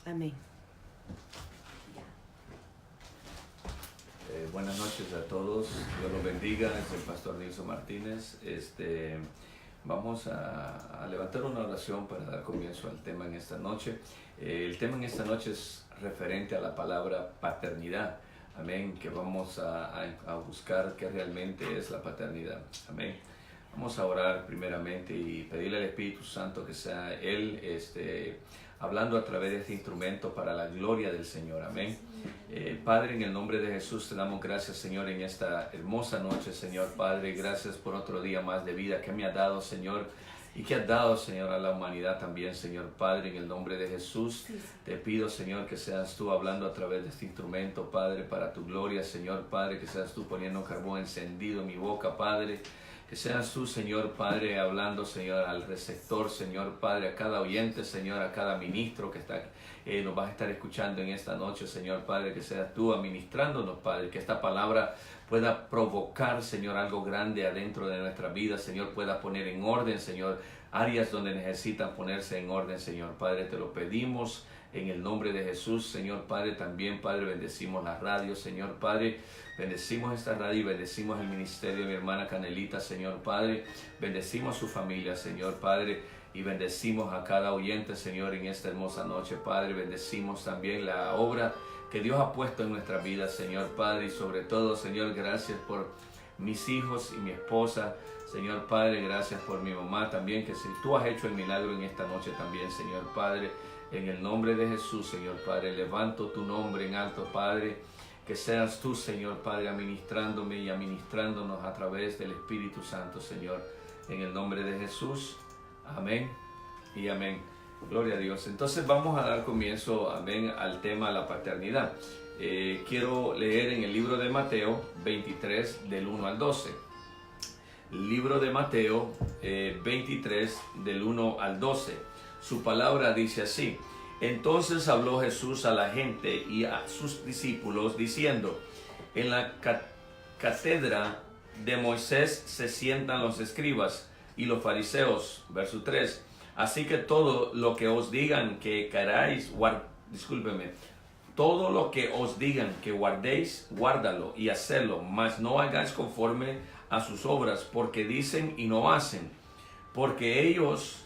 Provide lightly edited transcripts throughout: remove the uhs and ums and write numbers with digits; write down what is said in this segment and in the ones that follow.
Amén. Buenas noches a todos, Dios los bendiga, es el pastor Nilson Martínez. Vamos a levantar una oración para dar comienzo al tema en esta noche. El tema en esta noche es referente a la palabra paternidad. Amén, que vamos a buscar qué realmente es la paternidad. Amén. Vamos a orar primeramente y pedirle al Espíritu Santo que sea Él hablando a través de este instrumento para la gloria del Señor. Amén. Padre, en el nombre de Jesús te damos gracias, Señor, en esta hermosa noche, Señor. Padre, gracias por otro día más de vida que me ha dado, Señor, y que has dado, Señor, a la humanidad también, Señor. Padre, en el nombre de Jesús te pido, Señor, que seas tú hablando a través de este instrumento, Padre, para tu gloria, Señor. Padre, que seas tú poniendo carbón encendido en mi boca, Padre. Que seas tú, Señor Padre, hablando, Señor, al receptor, Señor Padre, a cada oyente, Señor, a cada ministro que nos vas a estar escuchando en esta noche, Señor Padre, que seas tú administrándonos, Padre, que esta palabra pueda provocar, Señor, algo grande adentro de nuestra vida, Señor, pueda poner en orden, Señor, áreas donde necesitan ponerse en orden, Señor Padre, te lo pedimos en el nombre de Jesús, Señor Padre. También, Padre, bendecimos la radio, Señor Padre. Bendecimos esta radio y bendecimos el ministerio de mi hermana Canelita, Señor Padre. Bendecimos a su familia, Señor Padre. Y bendecimos a cada oyente, Señor, en esta hermosa noche, Padre. Bendecimos también la obra que Dios ha puesto en nuestra vida, Señor Padre. Y sobre todo, Señor, gracias por mis hijos y mi esposa. Señor Padre, gracias por mi mamá también, que si tú has hecho el milagro en esta noche también, Señor Padre. En el nombre de Jesús, Señor Padre, levanto tu nombre en alto, Padre. Que seas tú, Señor Padre, administrándome y administrándonos a través del Espíritu Santo, Señor. En el nombre de Jesús. Amén y amén. Gloria a Dios. Entonces vamos a dar comienzo, amén, al tema de la paternidad. Quiero leer en el libro de Mateo 23, del 1 al 12. Libro de Mateo 23, del 1 al 12. Su palabra dice así: entonces habló Jesús a la gente y a sus discípulos diciendo: en la cátedra de Moisés se sientan los escribas y los fariseos. Verso 3. Así que todo lo que os digan que queráis, todo lo que os digan que guardéis, guárdalo y hacedlo, mas no hagáis conforme a sus obras, porque dicen y no hacen, porque ellos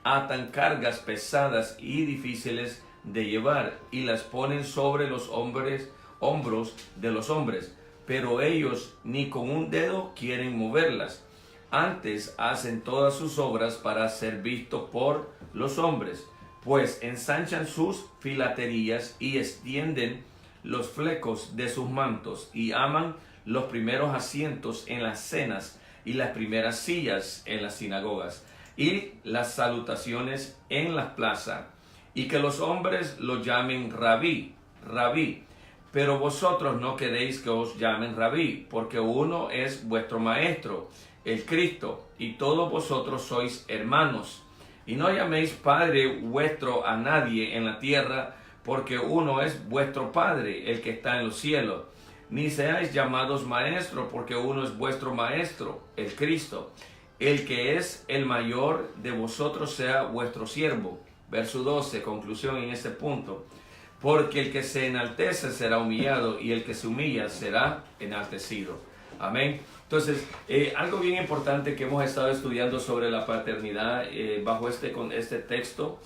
atan cargas pesadas y difíciles de llevar y las ponen sobre los hombros de los hombres, pero ellos ni con un dedo quieren moverlas. Antes hacen todas sus obras para ser vistos por los hombres, pues ensanchan sus filaterías y extienden los flecos de sus mantos y aman los primeros asientos en las cenas y las primeras sillas en las sinagogas y las salutaciones en la plaza, y que los hombres lo llamen rabí, rabí. Pero vosotros no queréis que os llamen rabí, porque uno es vuestro maestro, el Cristo, y todos vosotros sois hermanos. Y no llaméis Padre vuestro a nadie en la tierra, porque uno es vuestro Padre, el que está en los cielos. Ni seáis llamados maestro, porque uno es vuestro maestro, el Cristo. El que es el mayor de vosotros sea vuestro siervo. Verso 12, conclusión en este punto. Porque el que se enaltece será humillado, y el que se humilla será enaltecido. Amén. Entonces, algo bien importante que hemos estado estudiando sobre la paternidad bajo este texto.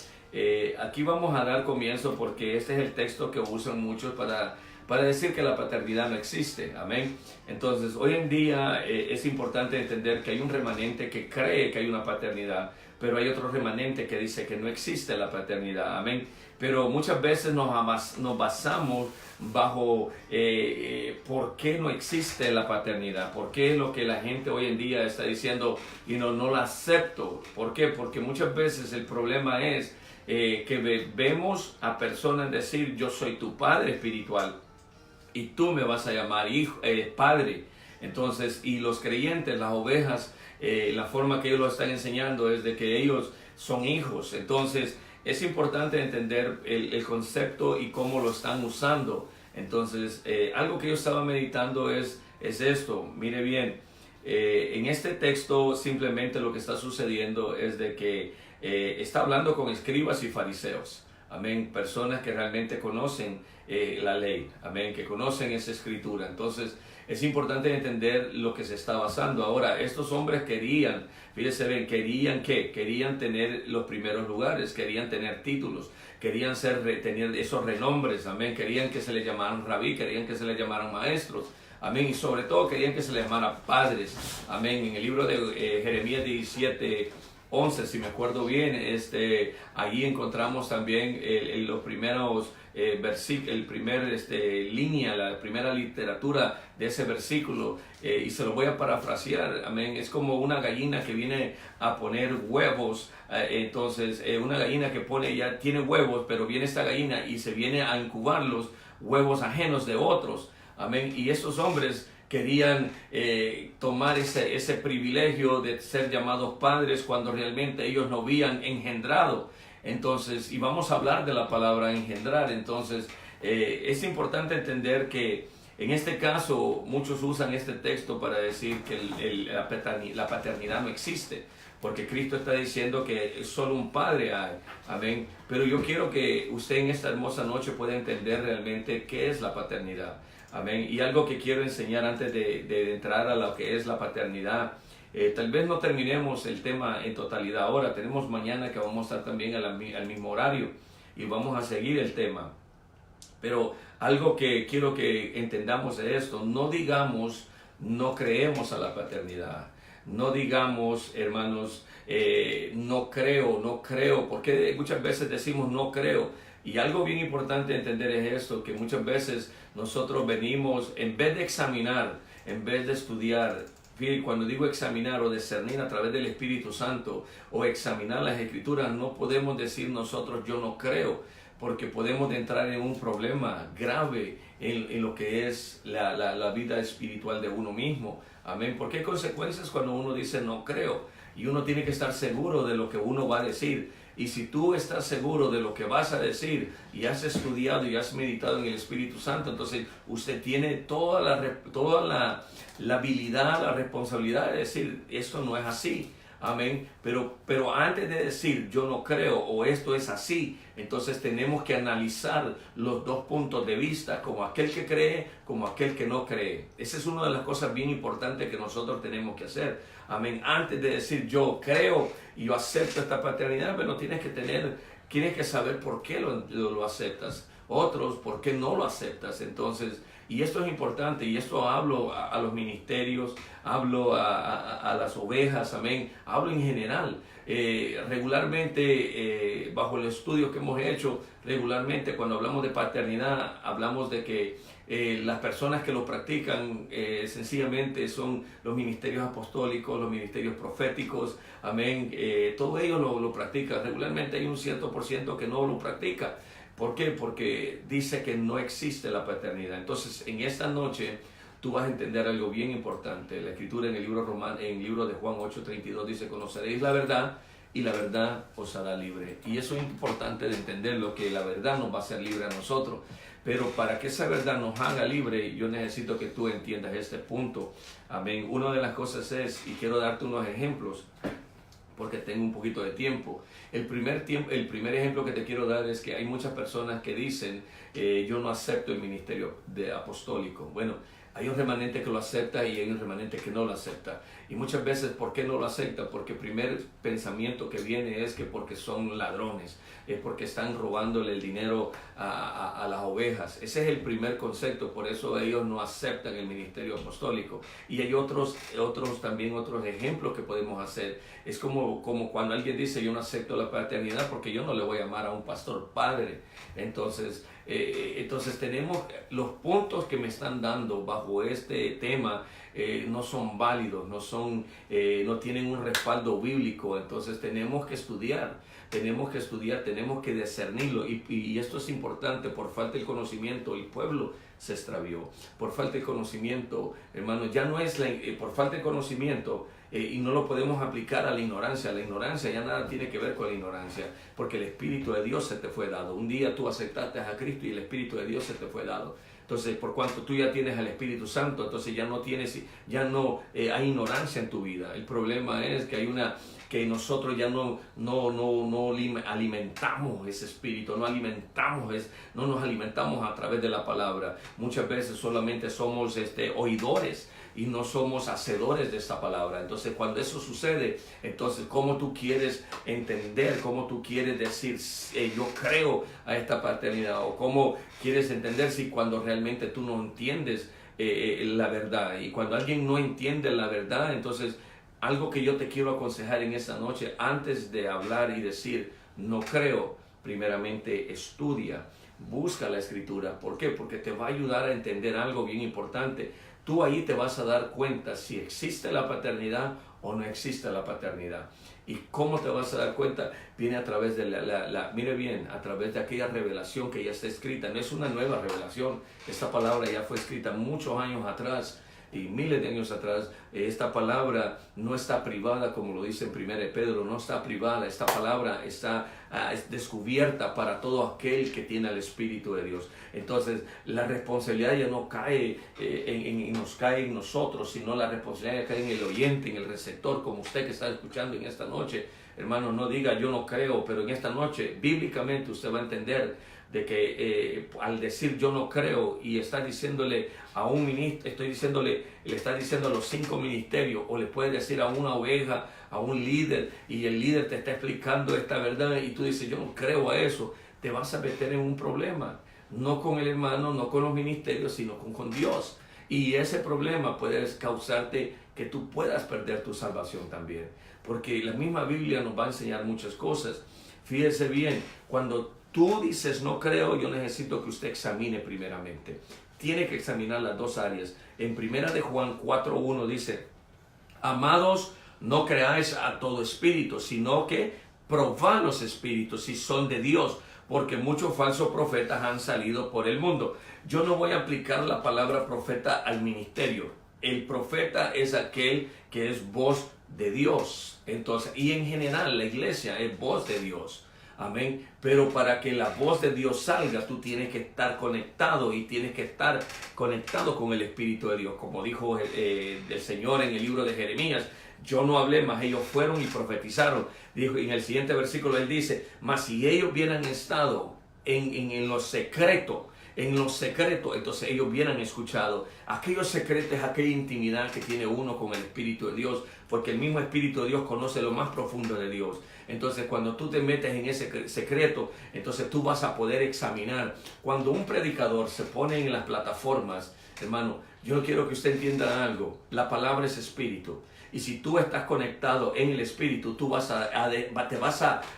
Aquí vamos a dar comienzo porque este es el texto que usan muchos para decir que la paternidad no existe. Amén. Entonces, hoy en día es importante entender que hay un remanente que cree que hay una paternidad, pero hay otro remanente que dice que no existe la paternidad. Amén. Pero muchas veces nos basamos bajo por qué no existe la paternidad, por qué es lo que la gente hoy en día está diciendo y no la acepto. ¿Por qué? Porque muchas veces el problema es que vemos a personas decir: yo soy tu padre espiritual y tú me vas a llamar hijo, padre. Entonces, y los creyentes, las ovejas, la forma que ellos lo están enseñando es de que ellos son hijos. Entonces, es importante entender el concepto y cómo lo están usando. Entonces, algo que yo estaba meditando es esto. Mire bien, en este texto simplemente lo que está sucediendo es de que está hablando con escribas y fariseos. Amén. Personas que realmente conocen la ley. Amén. Que conocen esa escritura. Entonces, es importante entender lo que se está basando. Ahora, estos hombres querían, fíjense bien, querían tener los primeros lugares, querían tener títulos, querían tener esos renombres, amén. Querían que se les llamaran rabí, querían que se les llamaran maestros, amén. Y sobre todo querían que se les llamaran padres, amén. En el libro de Jeremías 17:11, si me acuerdo bien, allí encontramos también los primeros versículos, la primera literatura de ese versículo, y se lo voy a parafrasear, amén. Es como una gallina que viene a poner huevos, entonces una gallina que ya tiene huevos, pero viene esta gallina y se viene a incubar los huevos ajenos de otros, amén. Y estos hombres querían tomar ese privilegio de ser llamados padres cuando realmente ellos no habían engendrado. Entonces, y vamos a hablar de la palabra engendrar. Entonces, es importante entender que en este caso muchos usan este texto para decir que la paternidad no existe, porque Cristo está diciendo que solo un padre hay, amén. Pero yo quiero que usted en esta hermosa noche pueda entender realmente qué es la paternidad. Amén. Y algo que quiero enseñar antes de entrar a lo que es la paternidad. Tal vez no terminemos el tema en totalidad ahora. Tenemos mañana que vamos a estar también al mismo horario y vamos a seguir el tema. Pero algo que quiero que entendamos de esto, no digamos no creemos a la paternidad. No digamos, hermanos, no creo, porque muchas veces decimos no creo. Y algo bien importante entender es esto, que muchas veces nosotros venimos, en vez de examinar, en vez de estudiar, cuando digo examinar o discernir a través del Espíritu Santo o examinar las Escrituras, no podemos decir nosotros yo no creo, porque podemos entrar en un problema grave en lo que es la vida espiritual de uno mismo. Amén. Porque hay consecuencias cuando uno dice no creo, y uno tiene que estar seguro de lo que uno va a decir. Y si tú estás seguro de lo que vas a decir y has estudiado y has meditado en el Espíritu Santo, entonces usted tiene toda la habilidad, la responsabilidad de decir esto no es así. Amén. Pero antes de decir yo no creo o esto es así, entonces tenemos que analizar los dos puntos de vista, como aquel que cree, como aquel que no cree. Esa es una de las cosas bien importantes que nosotros tenemos que hacer. Amén. Antes de decir yo creo y yo acepto esta paternidad, pero tienes que saber por qué lo aceptas. Otros, por qué no lo aceptas. Entonces, y esto es importante, y esto hablo a los ministerios, hablo a las ovejas, amén, hablo en general. Regularmente, bajo el estudio que hemos hecho, regularmente cuando hablamos de paternidad, hablamos de que las personas que lo practican sencillamente son los ministerios apostólicos, los ministerios proféticos, amén, todos ellos lo practican. Regularmente hay un cierto por ciento que no lo practica. ¿Por qué? Porque dice que no existe la paternidad. Entonces, en esta noche, tú vas a entender algo bien importante. La Escritura en el libro de Juan 8:32 dice, conoceréis la verdad y la verdad os hará libre. Y eso es importante de entenderlo, que la verdad nos va a hacer libre a nosotros. Pero para que esa verdad nos haga libre, yo necesito que tú entiendas este punto. Amén. Una de las cosas es, y quiero darte unos ejemplos, porque tengo un poquito de tiempo. El primer ejemplo que te quiero dar es que hay muchas personas que dicen, yo no acepto el ministerio apostólico. Bueno, hay un remanente que lo acepta y hay un remanente que no lo acepta. Y muchas veces, ¿por qué no lo acepta? Porque el primer pensamiento que viene es que porque son ladrones, es porque están robándole el dinero a las ovejas. Ese es el primer concepto, por eso ellos no aceptan el ministerio apostólico. Y hay otros ejemplos que podemos hacer. Es como cuando alguien dice, yo no acepto la paternidad porque yo no le voy a llamar a un pastor padre. Entonces tenemos los puntos que me están dando bajo este tema, no son válidos, no tienen un respaldo bíblico. Entonces tenemos que estudiar, tenemos que discernirlo, y esto es importante. Por falta de conocimiento el pueblo se extravió, por falta de conocimiento, hermanos, ya no es por falta de conocimiento, y no lo podemos aplicar a la ignorancia ya nada tiene que ver con la ignorancia, porque el Espíritu de Dios se te fue dado. Un día tú aceptaste a Cristo y el Espíritu de Dios se te fue dado. Entonces, por cuanto tú ya tienes al Espíritu Santo, entonces ya no tienes ya no hay ignorancia en tu vida. El problema es que nosotros ya no alimentamos ese espíritu, no nos alimentamos a través de la palabra. Muchas veces solamente somos oidores y no somos hacedores de esta palabra. Entonces, cuando eso sucede, entonces, ¿cómo tú quieres entender? ¿Cómo tú quieres decir, yo creo a esta paternidad? ¿O cómo quieres entender si cuando realmente tú no entiendes la verdad? Y cuando alguien no entiende la verdad, entonces, algo que yo te quiero aconsejar en esta noche, antes de hablar y decir, no creo, primeramente estudia, busca la escritura. ¿Por qué? Porque te va a ayudar a entender algo bien importante. Tú ahí te vas a dar cuenta si existe la paternidad o no existe la paternidad. ¿Y cómo te vas a dar cuenta? Viene a través de mire bien, a través de aquella revelación que ya está escrita. No es una nueva revelación. Esta palabra ya fue escrita muchos años atrás y miles de años atrás. Esta palabra no está privada, como lo dice en 1 Pedro, no está privada. Esta palabra está descubierta para todo aquel que tiene el Espíritu de Dios. Entonces, la responsabilidad ya no cae nos cae en nosotros, sino la responsabilidad cae en el oyente, en el receptor, como usted que está escuchando en esta noche. Hermano, no diga yo no creo, pero en esta noche, bíblicamente, usted va a entender de que al decir yo no creo y está diciéndole a un ministro, le está diciendo a los 5 ministerios, o le puede decir a una oveja, a un líder, y el líder te está explicando esta verdad y tú dices yo no creo a eso, te vas a meter en un problema, no con el hermano, no con los ministerios, sino con Dios. Y ese problema puede causarte que tú puedas perder tu salvación también, porque la misma Biblia nos va a enseñar muchas cosas. Fíjese bien, cuando tú dices no creo, yo necesito que usted examine primeramente. Tiene que examinar las dos áreas. En 1 de Juan 4:1 dice, amados, no creáis a todo espíritu, sino que probad los espíritus si son de Dios, porque muchos falsos profetas han salido por el mundo. Yo no voy a aplicar la palabra profeta al ministerio. El profeta es aquel que es voz de Dios. Entonces, y en general la iglesia es voz de Dios. Amén. Pero para que la voz de Dios salga, tú tienes que estar conectado y tienes que estar conectado con el Espíritu de Dios. Como dijo el Señor en el libro de Jeremías, yo no hablé, mas ellos fueron y profetizaron. Dijo, en el siguiente versículo él dice, mas si ellos hubieran estado en lo secreto, entonces ellos hubieran escuchado. Aquellos secretos es aquella intimidad que tiene uno con el Espíritu de Dios, porque el mismo Espíritu de Dios conoce lo más profundo de Dios. Entonces cuando tú te metes en ese secreto, entonces tú vas a poder examinar. Cuando un predicador se pone en las plataformas, hermano, yo quiero que usted entienda algo. La palabra es espíritu. Y si tú estás conectado en el Espíritu, tú te vas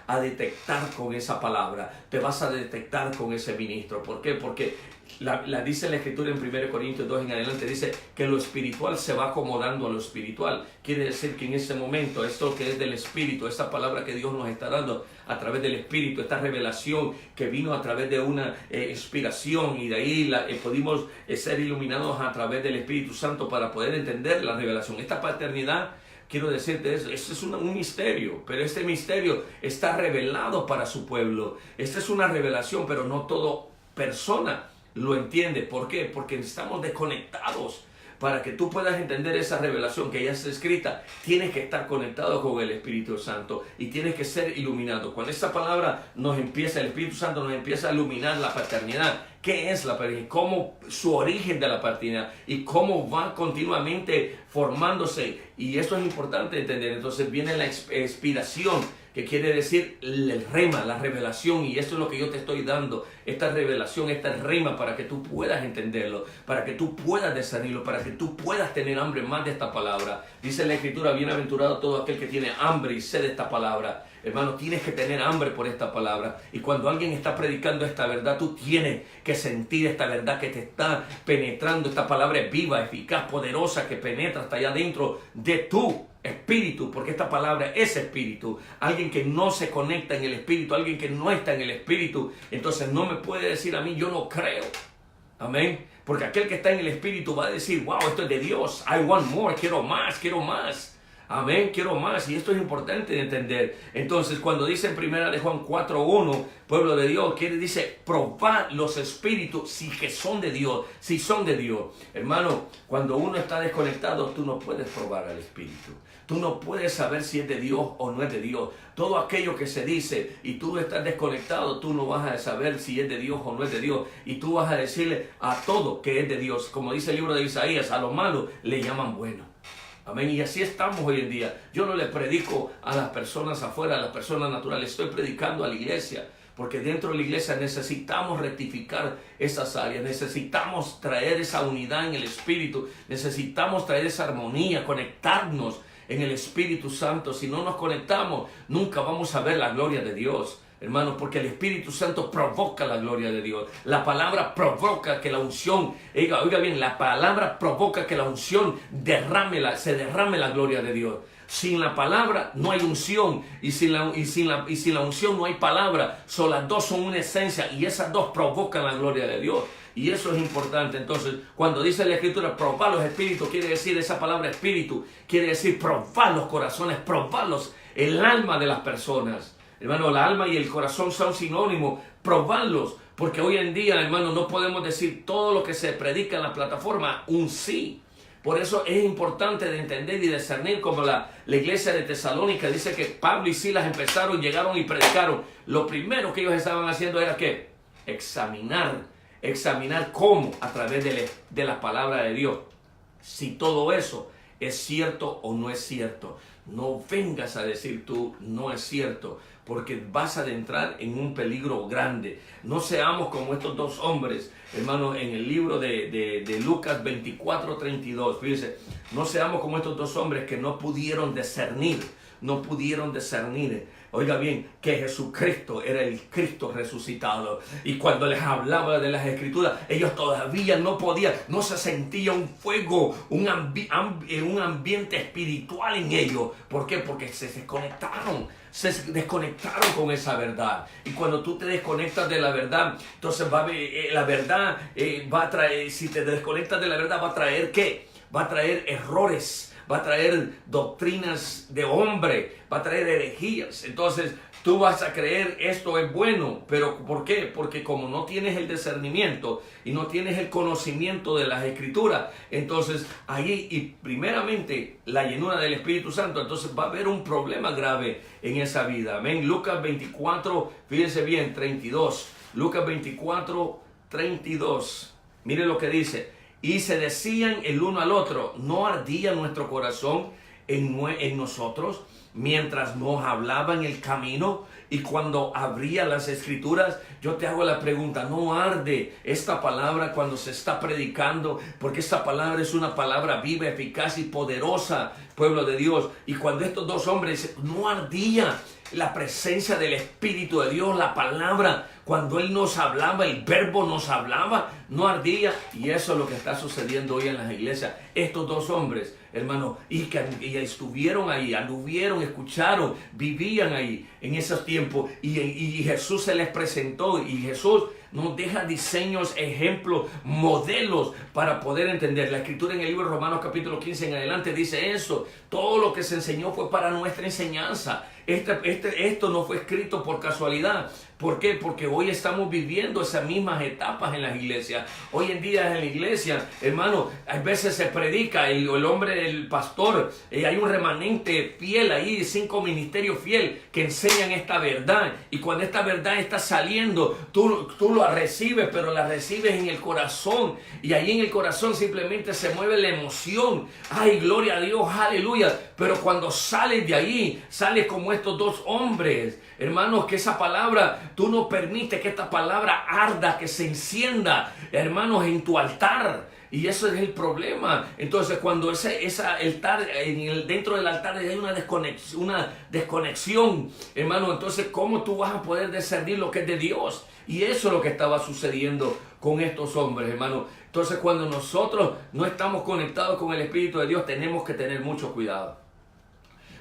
a detectar con esa palabra, te vas a detectar con ese ministro. ¿Por qué? Porque dice la Escritura en 1 Corintios 2 en adelante, dice que lo espiritual se va acomodando a lo espiritual. Quiere decir que en ese momento, esto que es del Espíritu, esta palabra que Dios nos está dando a través del Espíritu, esta revelación que vino a través de una inspiración, y de ahí pudimos ser iluminados a través del Espíritu Santo para poder entender la revelación. Esta paternidad, quiero decirte eso, este es un misterio, pero este misterio está revelado para su pueblo. Esta es una revelación, pero no toda persona lo entiende. ¿Por qué? Porque estamos desconectados. Para que tú puedas entender esa revelación que ya está escrita, tienes que estar conectado con el Espíritu Santo y tienes que ser iluminado. Cuando esta palabra el Espíritu Santo nos empieza a iluminar la paternidad, ¿qué es la paternidad? ¿Cómo su origen de la paternidad? Y cómo va continuamente formándose. Y esto es importante entender. Entonces viene la inspiración, que quiere decir el rema, la revelación, y esto es lo que yo te estoy dando, esta revelación, esta rema, para que tú puedas entenderlo, para que tú puedas discernirlo, para que tú puedas tener hambre más de esta palabra. Dice la Escritura, bienaventurado todo aquel que tiene hambre y sed de esta palabra. Hermano, tienes que tener hambre por esta palabra, y cuando alguien está predicando esta verdad, tú tienes que sentir esta verdad que te está penetrando. Esta palabra es viva, eficaz, poderosa, que penetra hasta allá dentro de tu espíritu, porque esta palabra es espíritu. Alguien que no se conecta en el espíritu, alguien que no está en el espíritu, entonces no me puede decir a mí yo no creo. Amén. Porque aquel que está en el espíritu va a decir, wow, esto es de Dios, I want more, quiero más, quiero más. Amén, quiero más. Y esto es importante de entender. Entonces, cuando dice en 1 Juan 4:1, pueblo de Dios, dice, probad los espíritus si que son de Dios, si son de Dios. Hermano, cuando uno está desconectado, tú no puedes probar al espíritu. Tú no puedes saber si es de Dios o no es de Dios. Todo aquello que se dice y tú estás desconectado, tú no vas a saber si es de Dios o no es de Dios. Y tú vas a decirle a todo que es de Dios. Como dice el libro de Isaías, a lo malo le llaman bueno. Amén. Y así estamos hoy en día. Yo no le predico a las personas afuera, a las personas naturales. Estoy predicando a la iglesia. Porque dentro de la iglesia necesitamos rectificar esas áreas. Necesitamos traer esa unidad en el espíritu. Necesitamos traer esa armonía, conectarnos en el Espíritu Santo. Si no nos conectamos, nunca vamos a ver la gloria de Dios, hermanos, porque el Espíritu Santo provoca la gloria de Dios. La palabra provoca que la unción, oiga bien, la palabra provoca que la unción se derrame la gloria de Dios. Sin la palabra no hay unción, y sin la unción no hay palabra. Las dos son una esencia, y esas dos provocan la gloria de Dios. Y eso es importante. Entonces, cuando dice la Escritura, probar los espíritus, quiere decir, esa palabra espíritu, quiere decir probar los corazones, probarlos, el alma de las personas. Hermano, la alma y el corazón son sinónimos, probarlos. Porque hoy en día, hermano, no podemos decir todo lo que se predica en la plataforma, un sí. Por eso es importante de entender y discernir, como la iglesia de Tesalónica dice que Pablo y Silas empezaron, llegaron y predicaron. Lo primero que ellos estaban haciendo era ¿qué? Examinar cómo a través de la palabra de Dios, si todo eso es cierto o no es cierto. No vengas a decir tú no es cierto, porque vas a adentrar en un peligro grande. No seamos como estos dos hombres, hermano, en el libro de Lucas 24:32. Fíjense, no seamos como estos dos hombres que no pudieron discernir. Oiga bien, que Jesucristo era el Cristo resucitado. Y cuando les hablaba de las Escrituras, ellos todavía no podían, no se sentía un fuego, un ambiente espiritual en ellos. ¿Por qué? Porque se desconectaron con esa verdad. Y cuando tú te desconectas de la verdad, entonces la verdad va a traer, si te desconectas de la verdad, va a traer ¿qué? Va a traer errores. Va a traer doctrinas de hombre, va a traer herejías. Entonces tú vas a creer esto es bueno. ¿Pero por qué? Porque como no tienes el discernimiento y no tienes el conocimiento de las Escrituras, entonces ahí, y primeramente la llenura del Espíritu Santo, entonces va a haber un problema grave en esa vida. Amén. Lucas 24, fíjense bien, 32. Lucas 24, 32. Miren lo que dice. Y se decían el uno al otro, ¿no ardía nuestro corazón en nosotros mientras nos hablaba en el camino? Y cuando abría las Escrituras, yo te hago la pregunta, ¿no arde esta palabra cuando se está predicando? Porque esta palabra es una palabra viva, eficaz y poderosa, pueblo de Dios. Y cuando estos dos hombres, no ardía la presencia del Espíritu de Dios, la palabra, cuando Él nos hablaba, el verbo nos hablaba, no ardía. Y eso es lo que está sucediendo hoy en las iglesias. Estos dos hombres, hermano, y estuvieron ahí, anduvieron, escucharon, vivían ahí en esos tiempos. Y Jesús se les presentó, y Jesús nos deja diseños, ejemplos, modelos para poder entender. La Escritura en el libro de Romanos capítulo 15 en adelante dice eso. Todo lo que se enseñó fue para nuestra enseñanza. Esto no fue escrito por casualidad. ¿Por qué? Porque hoy estamos viviendo esas mismas etapas en las iglesias. Hoy en día en la iglesia, hermano, a veces se predica el hombre, el pastor, hay un remanente fiel ahí, 5 ministerios fiel que enseñan esta verdad. Y cuando esta verdad está saliendo, tú la recibes, pero la recibes en el corazón. Y ahí en el corazón simplemente se mueve la emoción. ¡Ay, gloria a Dios! ¡Aleluya! Pero cuando sales de ahí, sales como estos dos hombres. Hermanos, que esa palabra, tú no permites que esta palabra arda, que se encienda, hermanos, en tu altar. Y eso es el problema. Entonces, cuando ese altar, dentro del altar hay una desconexión, hermano, entonces, ¿cómo tú vas a poder discernir lo que es de Dios? Y eso es lo que estaba sucediendo con estos hombres, hermano. Entonces, cuando nosotros no estamos conectados con el Espíritu de Dios, tenemos que tener mucho cuidado.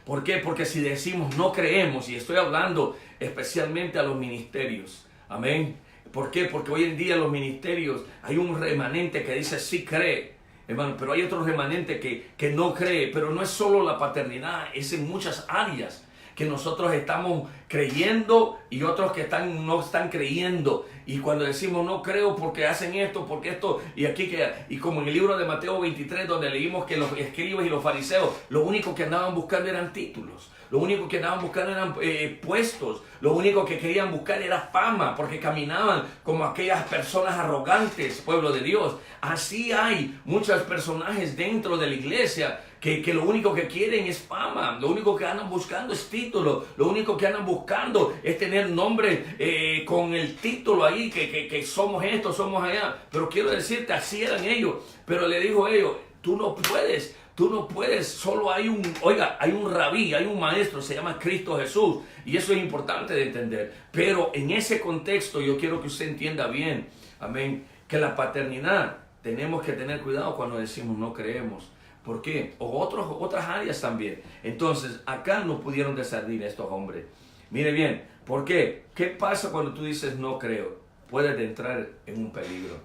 ¿Por qué? Porque si decimos no creemos, y estoy hablando especialmente a los ministerios, amén. ¿Por qué? Porque hoy en día los ministerios hay un remanente que dice sí cree, hermano, pero hay otro remanente que no cree, pero no es solo la paternidad, es en muchas áreas que nosotros estamos creyendo y otros que no están creyendo. Y cuando decimos no creo porque hacen esto, porque esto, y como en el libro de Mateo 23, donde leímos que los escribas y los fariseos, lo único que andaban buscando eran títulos. Lo único que andaban buscando eran puestos. Lo único que querían buscar era fama, porque caminaban como aquellas personas arrogantes, pueblo de Dios. Así hay muchos personajes dentro de la iglesia que lo único que quieren es fama. Lo único que andan buscando es título. Lo único que andan buscando es tener nombre con el título ahí, que somos esto, somos allá. Pero quiero decirte, así eran ellos. Pero le dijo a ellos, tú no puedes, solo hay un rabí, hay un maestro, se llama Cristo Jesús, y eso es importante de entender. Pero en ese contexto yo quiero que usted entienda bien, amén, que la paternidad tenemos que tener cuidado cuando decimos no creemos. ¿Por qué? O otras áreas también. Entonces, acá no pudieron discernir estos hombres. Mire bien, ¿por qué? ¿Qué pasa cuando tú dices no creo? Puedes entrar en un peligro,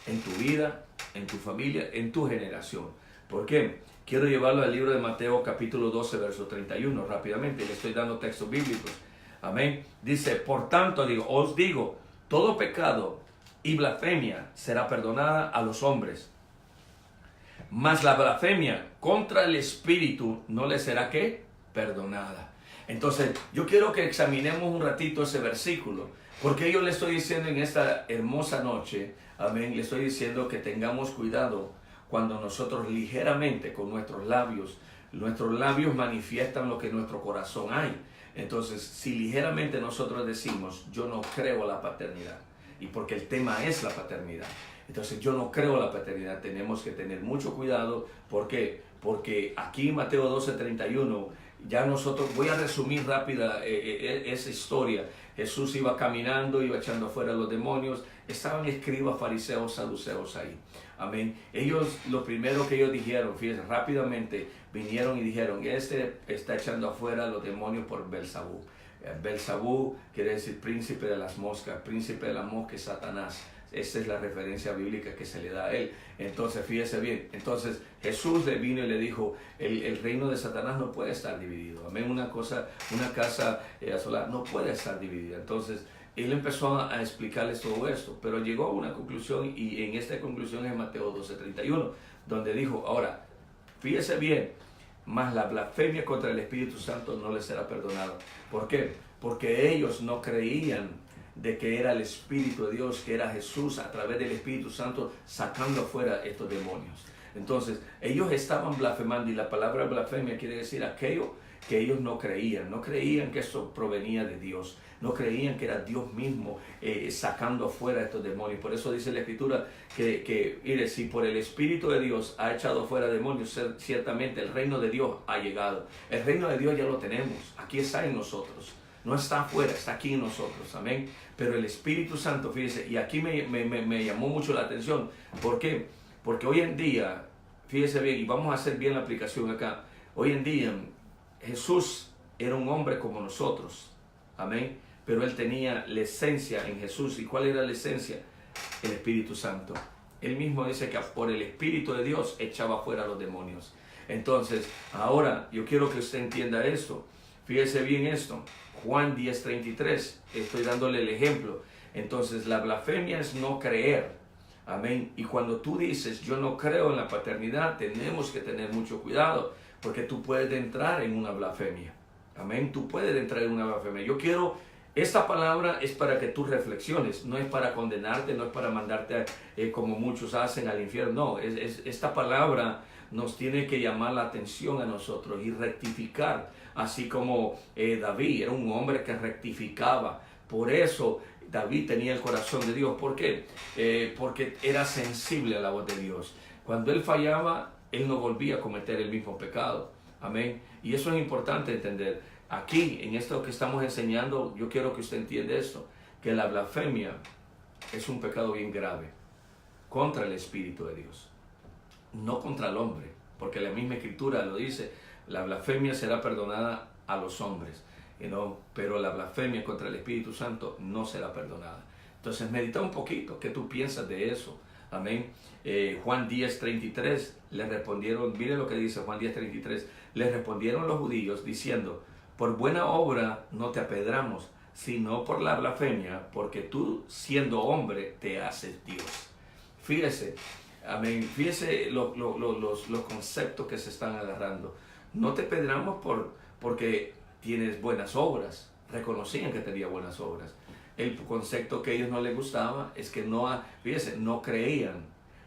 en tu vida, en tu familia, en tu generación. ¿Por qué? Quiero llevarlo al libro de Mateo capítulo 12, verso 31, rápidamente. Le estoy dando textos bíblicos. Amén. Dice, por tanto, os digo, todo pecado y blasfemia será perdonada a los hombres. Mas la blasfemia contra el Espíritu no le será, ¿qué? Perdonada. Entonces, yo quiero que examinemos un ratito ese versículo. Porque yo le estoy diciendo en esta hermosa noche, amén, le estoy diciendo que tengamos cuidado cuando nosotros ligeramente con nuestros labios manifiestan lo que en nuestro corazón hay. Entonces, si ligeramente nosotros decimos, yo no creo a la paternidad, y porque el tema es la paternidad, entonces yo no creo a la paternidad, tenemos que tener mucho cuidado. ¿Por qué? Porque aquí en Mateo 12:31, ya nosotros, voy a resumir rápida esa historia. Jesús iba caminando, iba echando afuera a los demonios, estaban escribas, fariseos, saduceos ahí. Amén. Lo primero que ellos dijeron, fíjense, rápidamente vinieron y dijeron, este está echando afuera a los demonios por Belzabú. Belzabú quiere decir príncipe de las moscas, príncipe de las moscas, Satanás. Esa es la referencia bíblica que se le da a él. Entonces, fíjese bien. Entonces, Jesús le vino y le dijo, el reino de Satanás no puede estar dividido. Amén. Una casa asolada no puede estar dividida. Entonces, él empezó a explicarles todo esto, pero llegó a una conclusión, y en esta conclusión es Mateo 12:31, donde dijo, ahora, fíjese bien, mas la blasfemia contra el Espíritu Santo no les será perdonada. ¿Por qué? Porque ellos no creían de que era el Espíritu de Dios, que era Jesús a través del Espíritu Santo sacando afuera estos demonios. Entonces, ellos estaban blasfemando, y la palabra blasfemia quiere decir aquello que ellos no creían que eso provenía de Dios, no creían que era Dios mismo sacando afuera estos demonios. Por eso dice la Escritura que mire, si por el Espíritu de Dios ha echado fuera demonios, ciertamente el reino de Dios ha llegado. El reino de Dios ya lo tenemos, aquí está en nosotros. No está afuera, está aquí en nosotros, amén. Pero el Espíritu Santo, fíjese, y aquí me llamó mucho la atención. ¿Por qué? Porque hoy en día, fíjese bien, y vamos a hacer bien la aplicación acá. Hoy en día, Jesús era un hombre como nosotros, amén. Pero él tenía la esencia en Jesús. ¿Y cuál era la esencia? El Espíritu Santo. Él mismo dice que por el Espíritu de Dios echaba fuera a los demonios. Entonces, ahora yo quiero que usted entienda esto. Fíjese bien esto. Juan 10:33, estoy dándole el ejemplo. Entonces, la blasfemia es no creer. Amén. Y cuando tú dices, yo no creo en la paternidad, tenemos que tener mucho cuidado, porque tú puedes entrar en una blasfemia. Amén. Tú puedes entrar en una blasfemia. Esta palabra es para que tú reflexiones, no es para condenarte, no es para mandarte como muchos hacen al infierno. No, esta palabra nos tiene que llamar la atención a nosotros y rectificar, así como David era un hombre que rectificaba. Por eso David tenía el corazón de Dios. ¿Por qué? Porque era sensible a la voz de Dios. Cuando él fallaba, él no volvía a cometer el mismo pecado. Amén. Y eso es importante entender. Aquí, en esto que estamos enseñando, yo quiero que usted entienda esto, que la blasfemia es un pecado bien grave contra el Espíritu de Dios, no contra el hombre, porque la misma Escritura lo dice, la blasfemia será perdonada a los hombres, pero la blasfemia contra el Espíritu Santo no será perdonada. Entonces medita un poquito, ¿qué tú piensas de eso? Amén. Juan 10:33 le respondieron, miren lo que dice Juan 10:33, le respondieron los judíos diciendo, por buena obra no te apedramos, sino por la blasfemia, porque tú siendo hombre te haces Dios. Fíjese, amén, fíjese los conceptos que se están agarrando. No te apedramos porque tienes buenas obras, reconocían que tenía buenas obras. El concepto que a ellos no les gustaba es que fíjese, no creían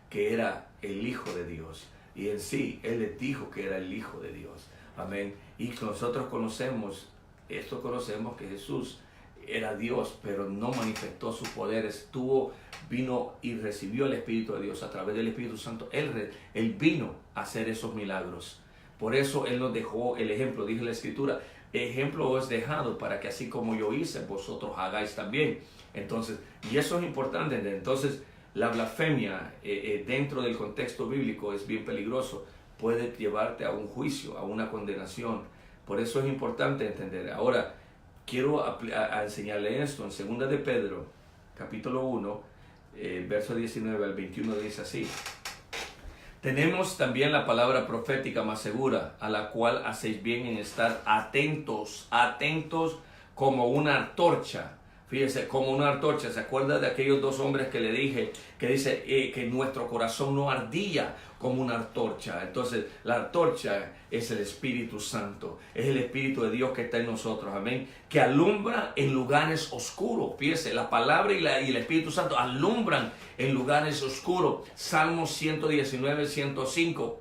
que era el Hijo de Dios. Y en sí, Él les dijo que era el Hijo de Dios. Amén. Y nosotros conocemos que Jesús era Dios, pero no manifestó sus poderes. Vino y recibió el Espíritu de Dios a través del Espíritu Santo. Él vino a hacer esos milagros. Por eso Él nos dejó el ejemplo. Dice la Escritura, ejemplo os dejado para que así como yo hice, vosotros hagáis también. Entonces, y eso es importante. Entonces, la blasfemia dentro del contexto bíblico es bien peligroso. Puede llevarte a un juicio, a una condenación. Por eso es importante entender. Ahora, quiero enseñarle esto. En 2 de Pedro, capítulo 1, verso 19 al 21, dice así. Tenemos también la palabra profética más segura, a la cual hacéis bien en estar atentos como una antorcha. Fíjese, como una antorcha. ¿Se acuerda de aquellos dos hombres que le dije? Que dice que nuestro corazón no ardía como una antorcha. Entonces, la antorcha es el Espíritu Santo. Es el Espíritu de Dios que está en nosotros. Amén. Que alumbra en lugares oscuros. Fíjese, la palabra y el Espíritu Santo alumbran en lugares oscuros. Salmos 119, 105.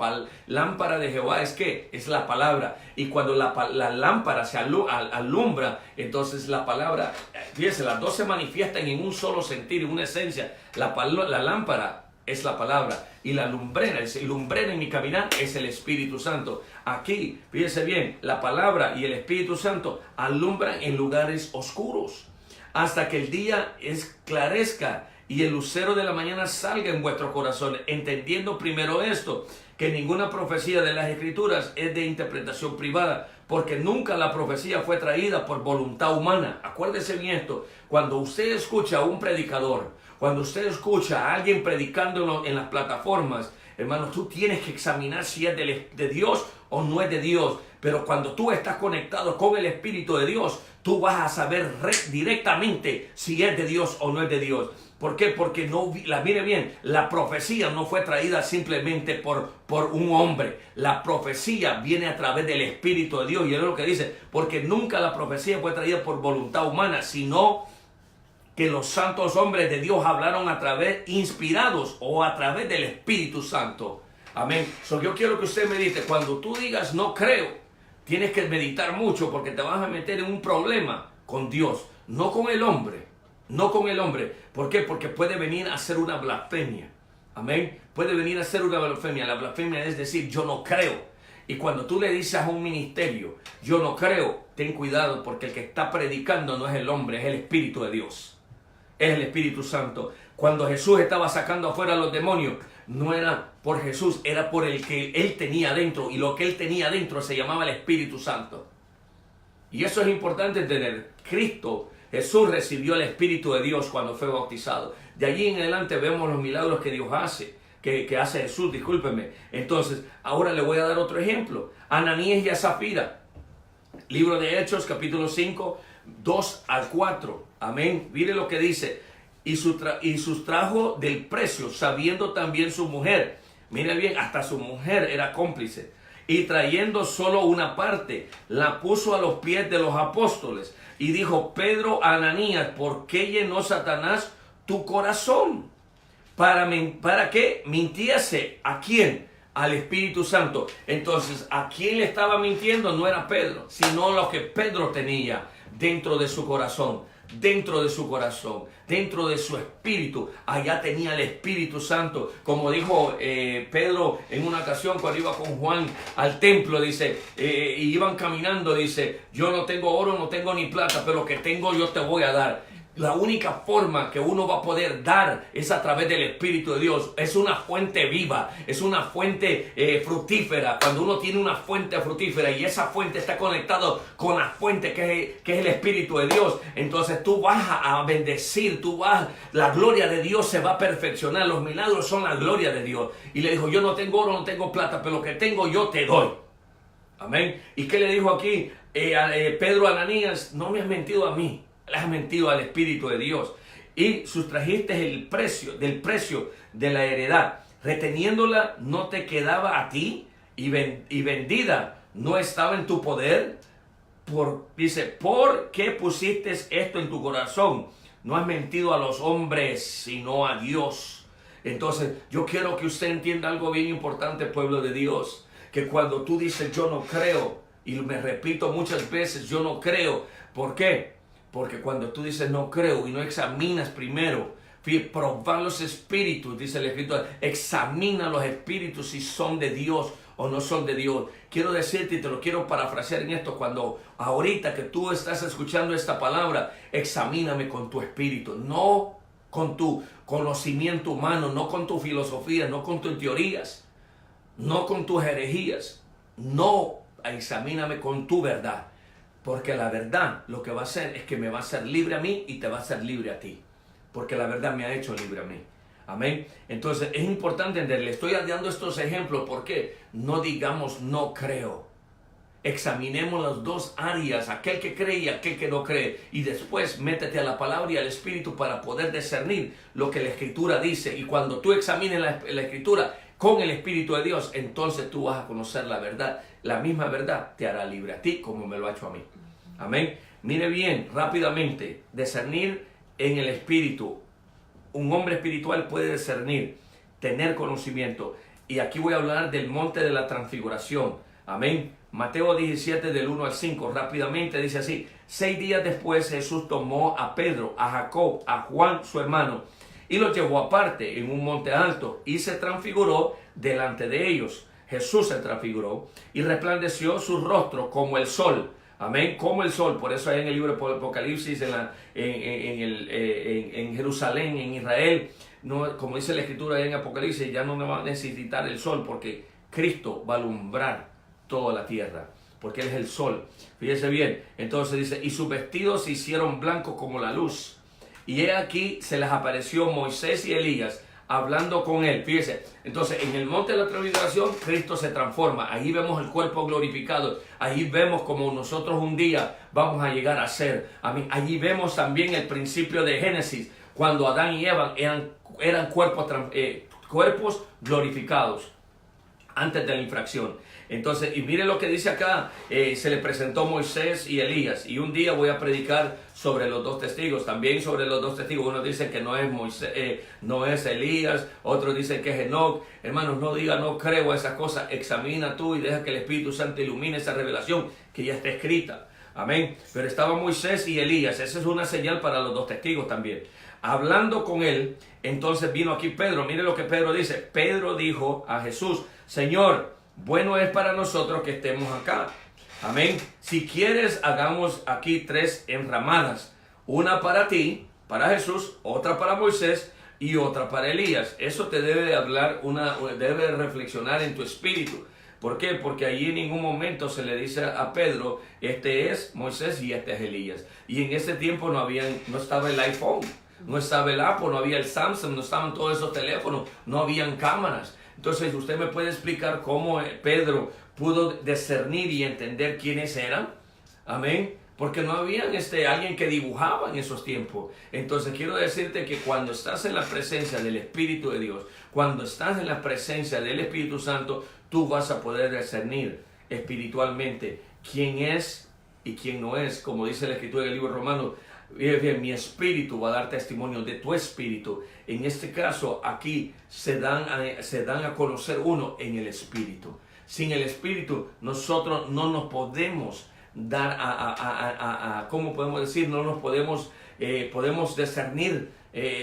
Lámpara de Jehová es ¿qué? Es la palabra. Y cuando la lámpara se alumbra, entonces la palabra, fíjese, las dos se manifiestan en un solo sentir, en una esencia. La lámpara es la palabra y la lumbrera en mi caminar es el Espíritu Santo. Aquí, fíjese bien, la palabra y el Espíritu Santo alumbran en lugares oscuros hasta que el día esclarezca y el lucero de la mañana salga en vuestro corazón, entendiendo primero esto, que ninguna profecía de las Escrituras es de interpretación privada, porque nunca la profecía fue traída por voluntad humana. Acuérdese bien esto, cuando usted escucha a un predicador, cuando usted escucha a alguien predicando en las plataformas, hermano, tú tienes que examinar si es de Dios o no es de Dios. Pero cuando tú estás conectado con el Espíritu de Dios, tú vas a saber directamente si es de Dios o no es de Dios. ¿Por qué? Porque mire bien, la profecía no fue traída simplemente por un hombre. La profecía viene a través del Espíritu de Dios. Y es lo que dice, porque nunca la profecía fue traída por voluntad humana, sino que los santos hombres de Dios hablaron inspirados o a través del Espíritu Santo. Amén. Yo quiero que usted medite. Cuando tú digas no creo, tienes que meditar mucho porque te vas a meter en un problema con Dios, no con el hombre. No con el hombre. ¿Por qué? Porque puede venir a ser una blasfemia. Amén. Puede venir a ser una blasfemia. La blasfemia es decir, yo no creo. Y cuando tú le dices a un ministerio, yo no creo, ten cuidado porque el que está predicando no es el hombre, es el Espíritu de Dios. Es el Espíritu Santo. Cuando Jesús estaba sacando afuera a los demonios, no era por Jesús, era por el que Él tenía dentro. Y lo que Él tenía dentro se llamaba el Espíritu Santo. Y eso es importante entender. Jesús recibió el Espíritu de Dios cuando fue bautizado. De allí en adelante vemos los milagros que Dios hace, que hace Jesús, discúlpeme. Entonces, ahora le voy a dar otro ejemplo. Ananías y a Zafira. Libro de Hechos, capítulo 5, 2 al 4. Amén. Mire lo que dice. Y sustrajo del precio, sabiendo también su mujer. Mire bien, hasta su mujer era cómplice. Y trayendo solo una parte, la puso a los pies de los apóstoles. Y dijo, Pedro, Ananías, ¿por qué llenó Satanás tu corazón? ¿Para qué mintiese? ¿A quién? Al Espíritu Santo. Entonces, ¿a quién le estaba mintiendo? No era Pedro, sino lo que Pedro tenía dentro de su corazón. Dentro de su corazón, dentro de su espíritu, allá tenía el Espíritu Santo. Como dijo Pedro en una ocasión cuando iba con Juan al templo, dice, y iban caminando, dice, yo no tengo oro, no tengo ni plata, pero lo que tengo yo te voy a dar. La única forma que uno va a poder dar es a través del Espíritu de Dios. Es una fuente viva, es una fuente fructífera. Cuando uno tiene una fuente fructífera y esa fuente está conectada con la fuente que es el Espíritu de Dios, entonces tú vas a bendecir, la gloria de Dios se va a perfeccionar. Los milagros son la gloria de Dios. Y le dijo, yo no tengo oro, no tengo plata, pero lo que tengo yo te doy. Amén. ¿Y qué le dijo aquí Pedro a Ananías? No me has mentido a mí, le has mentido al Espíritu de Dios. Y sustrajiste del precio de la heredad. Reteniéndola no te quedaba a ti, y vendida no estaba en tu poder. Dice, ¿por qué pusiste esto en tu corazón? No has mentido a los hombres, sino a Dios. Entonces, yo quiero que usted entienda algo bien importante, pueblo de Dios. Que cuando tú dices yo no creo, y me repito muchas veces, yo no creo. ¿Por qué? Porque cuando tú dices no creo y no examinas primero, probar los espíritus, dice el Escritor, examina los espíritus si son de Dios o no son de Dios. Quiero decirte, y te lo quiero parafrasear en esto, cuando ahorita que tú estás escuchando esta palabra, examíname con tu espíritu, no con tu conocimiento humano, no con tu filosofía, no con tus teorías, no con tus herejías, no, examíname con tu verdad, porque la verdad lo que va a hacer es que me va a hacer libre a mí y te va a hacer libre a ti, porque la verdad me ha hecho libre a mí. Amén. Entonces es importante entender, le estoy dando estos ejemplos porque no digamos no creo. Examinemos las dos áreas, aquel que cree y aquel que no cree, y después métete a la palabra y al Espíritu para poder discernir lo que la Escritura dice. Y cuando tú examines la Escritura con el Espíritu de Dios, entonces tú vas a conocer la verdad. La misma verdad te hará libre a ti como me lo ha hecho a mí. Amén. Mire bien, rápidamente, discernir en el Espíritu. Un hombre espiritual puede discernir, tener conocimiento. Y aquí voy a hablar del monte de la transfiguración. Amén. Mateo 17 del 1 al 5, rápidamente dice así: 6 días después Jesús tomó a Pedro, a Jacob, a Juan su hermano, y los llevó aparte en un monte alto, y se transfiguró delante de ellos. Jesús se transfiguró y resplandeció su rostro como el sol. Amén, como el sol. Por eso hay en el libro de Apocalipsis, en Jerusalén, en Israel, no, como dice la Escritura en Apocalipsis, ya no va a necesitar el sol, porque Cristo va a alumbrar toda la tierra, porque Él es el sol. Fíjese bien, entonces dice, y sus vestidos se hicieron blancos como la luz. Y he aquí se les apareció Moisés y Elías hablando con Él. Fíjese, entonces en el monte de la transfiguración Cristo se transforma. Ahí vemos el cuerpo glorificado. Ahí vemos como nosotros un día vamos a llegar a ser. Allí vemos también el principio de Génesis, cuando Adán y Eva eran cuerpos glorificados antes de la infracción. Entonces, y mire lo que dice acá, se le presentó Moisés y Elías, y un día voy a predicar sobre los dos testigos, también sobre los dos testigos. Uno dice que no es Moisés, no es Elías, otros dicen que es Enoc. Hermanos, no diga no creo a esas cosas, examina tú y deja que el Espíritu Santo ilumine esa revelación que ya está escrita. Amén. Pero estaba Moisés y Elías, esa es una señal para los dos testigos también. Hablando con él, entonces vino aquí Pedro. Mire lo que Pedro dice. Pedro dijo a Jesús: Señor, bueno es para nosotros que estemos acá. Amén. Si quieres, hagamos aquí 3 enramadas. Una para ti, para Jesús, otra para Moisés y otra para Elías. Eso te debe hablar, debe reflexionar en tu espíritu. ¿Por qué? Porque allí en ningún momento se le dice a Pedro, este es Moisés y este es Elías. Y en ese tiempo no estaba el iPhone, no estaba el Apple, no había el Samsung, no estaban todos esos teléfonos, no habían cámaras. Entonces, ¿usted me puede explicar cómo Pedro pudo discernir y entender quiénes eran? Amén. Porque no había alguien que dibujaba en esos tiempos. Entonces, quiero decirte que cuando estás en la presencia del Espíritu de Dios, cuando estás en la presencia del Espíritu Santo, tú vas a poder discernir espiritualmente quién es y quién no es. Como dice la Escritura del libro Romano, mi espíritu va a dar testimonio de tu espíritu. En este caso, aquí se dan a conocer uno en el espíritu. Sin el espíritu, nosotros no nos podemos dar ¿cómo podemos decir? No nos podemos discernir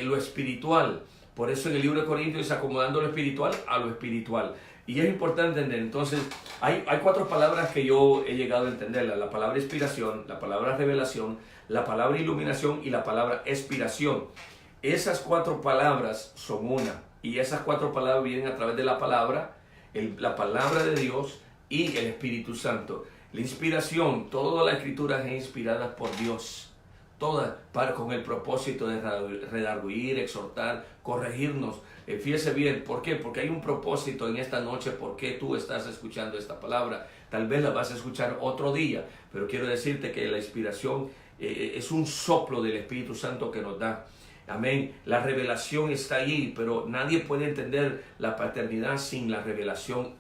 lo espiritual. Por eso en el libro de Corintios dice, acomodando lo espiritual a lo espiritual. Y es importante entender. Entonces, hay 4 palabras que yo he llegado a entender. La palabra inspiración, la palabra revelación, la palabra iluminación y la palabra expiración. Esas 4 palabras son una. Y esas 4 palabras vienen a través de la palabra de Dios y el Espíritu Santo. La inspiración, toda la escritura es inspirada por Dios. Toda con el propósito de redarguir, exhortar, corregirnos. Fíjese bien, ¿por qué? Porque hay un propósito en esta noche. ¿Por qué tú estás escuchando esta palabra? Tal vez la vas a escuchar otro día, pero quiero decirte que la inspiración es un soplo del Espíritu Santo que nos da. Amén. La revelación está ahí, pero nadie puede entender la paternidad sin la revelación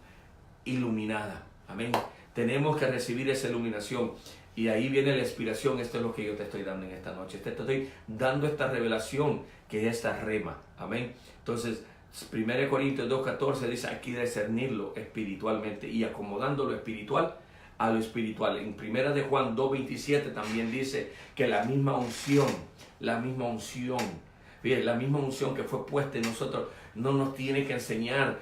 iluminada. Amén. Tenemos que recibir esa iluminación. Y ahí viene la inspiración. Esto es lo que yo te estoy dando en esta noche. Te estoy dando esta revelación que es esta rema. Amén. Entonces, 1 Corintios 2:14 dice, hay que discernirlo espiritualmente y acomodando lo espiritual a lo espiritual. En 1 de Juan 2:27 también dice que la misma unción, bien, la misma unción que fue puesta en nosotros no nos tiene que enseñar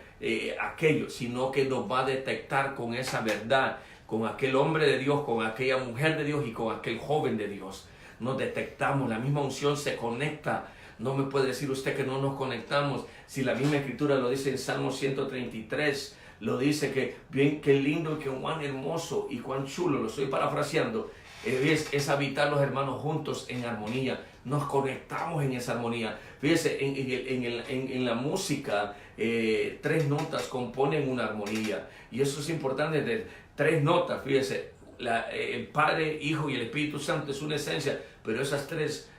aquello, sino que nos va a detectar con esa verdad, con aquel hombre de Dios, con aquella mujer de Dios y con aquel joven de Dios. Nos detectamos, la misma unción se conecta. No me puede decir usted que no nos conectamos, si la misma escritura lo dice en Salmo 133, lo dice que bien, qué lindo, que cuán hermoso y cuán chulo, lo estoy parafraseando, es habitar los hermanos juntos en armonía. Nos conectamos en esa armonía. Fíjese, en la música, 3 notas componen una armonía. Y eso es importante, de 3 notas, fíjese, el Padre, Hijo y el Espíritu Santo es una esencia, pero esas 3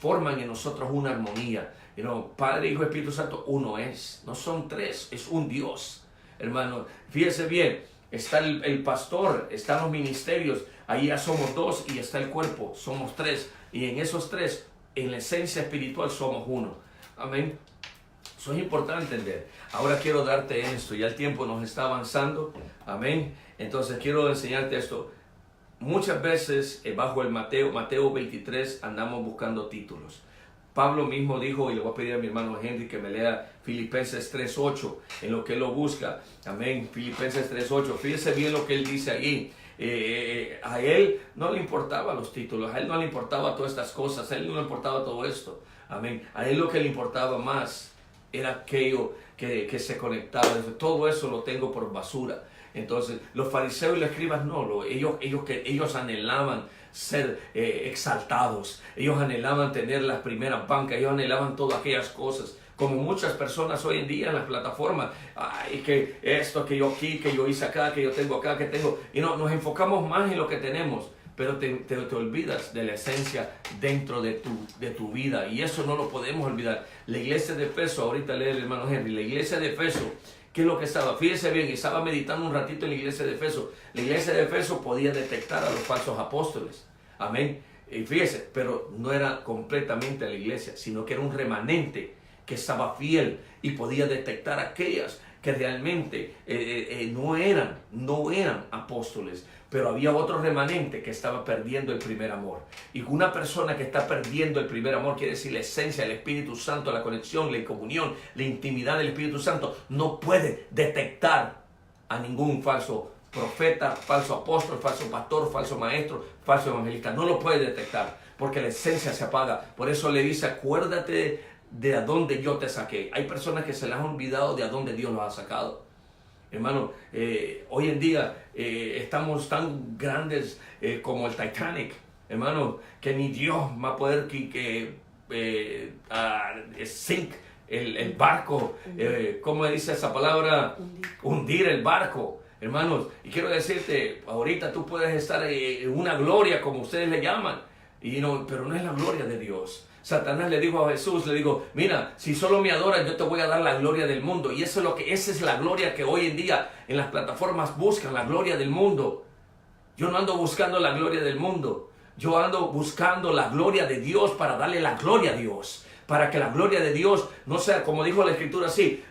forman en nosotros una armonía. Padre, Hijo y Espíritu Santo, uno es. No son 3, es un Dios. Hermano, fíjese bien, está el pastor, están los ministerios, ahí ya somos 2 y está el cuerpo, somos 3. Y en esos 3, en la esencia espiritual somos uno. Amén. Eso es importante entender. Ahora quiero darte esto, ya el tiempo nos está avanzando. Amén. Entonces quiero enseñarte esto. Muchas veces bajo el Mateo 23 andamos buscando títulos. Pablo mismo dijo, y le voy a pedir a mi hermano Henry que me lea Filipenses 3:8, en lo que él lo busca. Amén. Filipenses 3:8. Fíjese bien lo que él dice allí. A él no le importaban los títulos, a él no le importaba todas estas cosas, a él no le importaba todo esto. Amén. A él lo que le importaba más era aquello que se conectaba. Todo eso lo tengo por basura. Entonces, los fariseos y los escribas no, ellos anhelaban ser exaltados, ellos anhelaban tener las primeras bancas, ellos anhelaban todas aquellas cosas, como muchas personas hoy en día en las plataformas. Ay, que esto, que yo aquí, que yo hice acá, que yo tengo acá, que tengo, y no, nos enfocamos más en lo que tenemos, pero te olvidas de la esencia dentro de tu vida, y eso no lo podemos olvidar. La iglesia de Efeso, ahorita lee el hermano Henry, la iglesia de Efeso, ¿qué es lo que estaba? Fíjese bien, estaba meditando un ratito en la iglesia de Efeso. La iglesia de Efeso podía detectar a los falsos apóstoles. Amén. Y fíjese, pero no era completamente la iglesia, sino que era un remanente que estaba fiel y podía detectar aquellas que realmente no eran apóstoles. Pero había otro remanente que estaba perdiendo el primer amor. Y una persona que está perdiendo el primer amor, quiere decir la esencia del Espíritu Santo, la conexión, la comunión, la intimidad del Espíritu Santo, no puede detectar a ningún falso profeta, falso apóstol, falso pastor, falso maestro, falso evangelista. No lo puede detectar porque la esencia se apaga. Por eso le dice, acuérdate de a dónde yo te saqué. Hay personas que se les han olvidado de a dónde Dios los ha sacado. Hermano, hoy en día estamos tan grandes como el Titanic, hermano, que ni Dios va a poder sink el barco. ¿Cómo dice esa palabra? Hundir el barco, hermanos. Y quiero decirte, ahorita tú puedes estar en una gloria, como ustedes le llaman, pero no es la gloria de Dios. Satanás le dijo a Jesús, le dijo, mira, si solo me adoras, yo te voy a dar la gloria del mundo. Y esa es la gloria que hoy en día en las plataformas buscan, la gloria del mundo. Yo no ando buscando la gloria del mundo. Yo ando buscando la gloria de Dios para darle la gloria a Dios. Para que la gloria de Dios no sea, como dijo la Escritura así,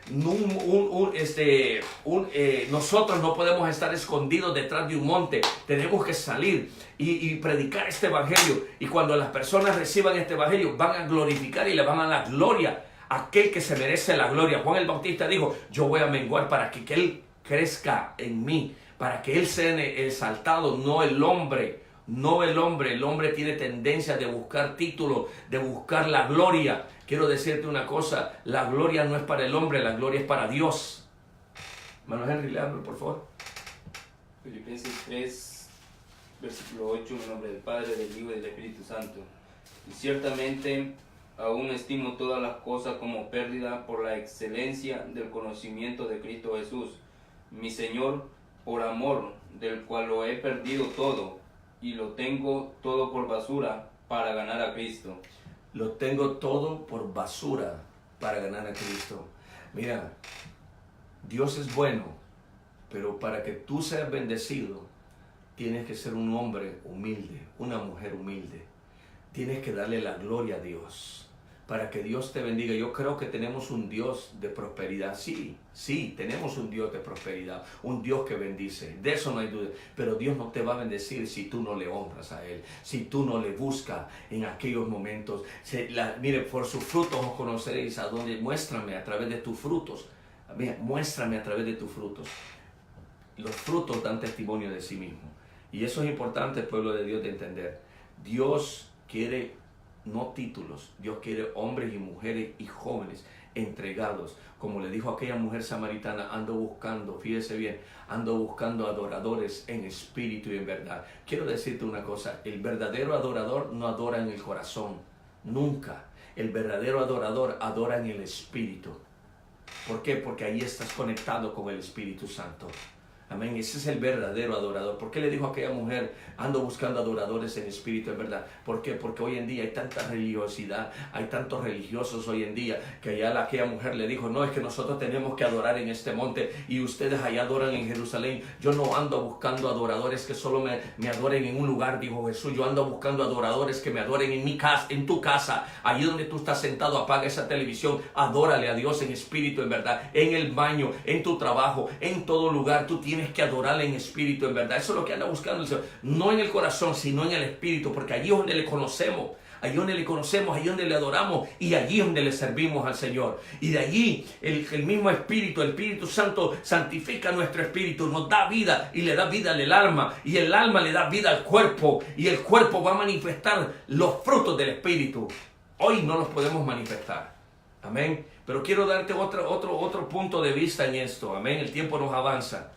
nosotros no podemos estar escondidos detrás de un monte. Tenemos que salir y predicar este evangelio. Y cuando las personas reciban este evangelio, van a glorificar y le van a dar gloria aquel que se merece la gloria. Juan el Bautista dijo, yo voy a menguar para que Él crezca en mí, para que Él sea exaltado, no el hombre. No el hombre. El hombre tiene tendencia de buscar títulos, de buscar la gloria. Quiero decirte una cosa, la gloria no es para el hombre, la gloria es para Dios. Hermano Henry, le hablo, por favor. Filipenses 3, versículo 8, en el nombre del Padre, del Hijo y del Espíritu Santo. Y ciertamente aún estimo todas las cosas como pérdida por la excelencia del conocimiento de Cristo Jesús, mi Señor, por amor del cual lo he perdido todo, y lo tengo todo por basura para ganar a Cristo. Lo tengo todo por basura para ganar a Cristo. Mira, Dios es bueno, pero para que tú seas bendecido, tienes que ser un hombre humilde, una mujer humilde. Tienes que darle la gloria a Dios para que Dios te bendiga. Yo creo que tenemos un Dios de prosperidad. Sí, tenemos un Dios de prosperidad, un Dios que bendice. De eso no hay duda. Pero Dios no te va a bendecir si tú no le honras a Él, si tú no le buscas en aquellos momentos. Mire, por sus frutos os conoceréis a dónde. Muéstrame a través de tus frutos. Mira, muéstrame a través de tus frutos. Los frutos dan testimonio de sí mismo. Y eso es importante, pueblo de Dios, de entender. Dios quiere no títulos, Dios quiere hombres y mujeres y jóvenes entregados. Como le dijo aquella mujer samaritana, ando buscando, fíjese bien, ando buscando adoradores en espíritu y en verdad. Quiero decirte una cosa, el verdadero adorador no adora en el corazón, nunca. El verdadero adorador adora en el espíritu. ¿Por qué? Porque ahí estás conectado con el Espíritu Santo. Amén, ese es el verdadero adorador. ¿Por qué le dijo a aquella mujer, ando buscando adoradores en espíritu, en verdad? ¿Por qué? Porque hoy en día hay tanta religiosidad, hay tantos religiosos hoy en día, que allá aquella mujer le dijo, no, es que nosotros tenemos que adorar en este monte y ustedes allá adoran en Jerusalén. Yo no ando buscando adoradores que solo me adoren en un lugar, dijo Jesús. Yo ando buscando adoradores que me adoren en mi casa, en tu casa, allí donde tú estás sentado, apaga esa televisión, adórale a Dios en espíritu, en verdad, en el baño, en tu trabajo, en todo lugar. Tú tienes que adorarle en espíritu, en verdad. Eso es lo que anda buscando el Señor, no en el corazón, sino en el espíritu, porque allí es donde le conocemos, allí donde le conocemos, allí donde le adoramos y allí donde le servimos al Señor. Y de allí el mismo Espíritu, el Espíritu Santo santifica nuestro espíritu, nos da vida y le da vida al alma, y el alma le da vida al cuerpo, y el cuerpo va a manifestar los frutos del Espíritu. Hoy no los podemos manifestar. Amén. Pero quiero darte otro punto de vista en esto. Amén. El tiempo nos avanza.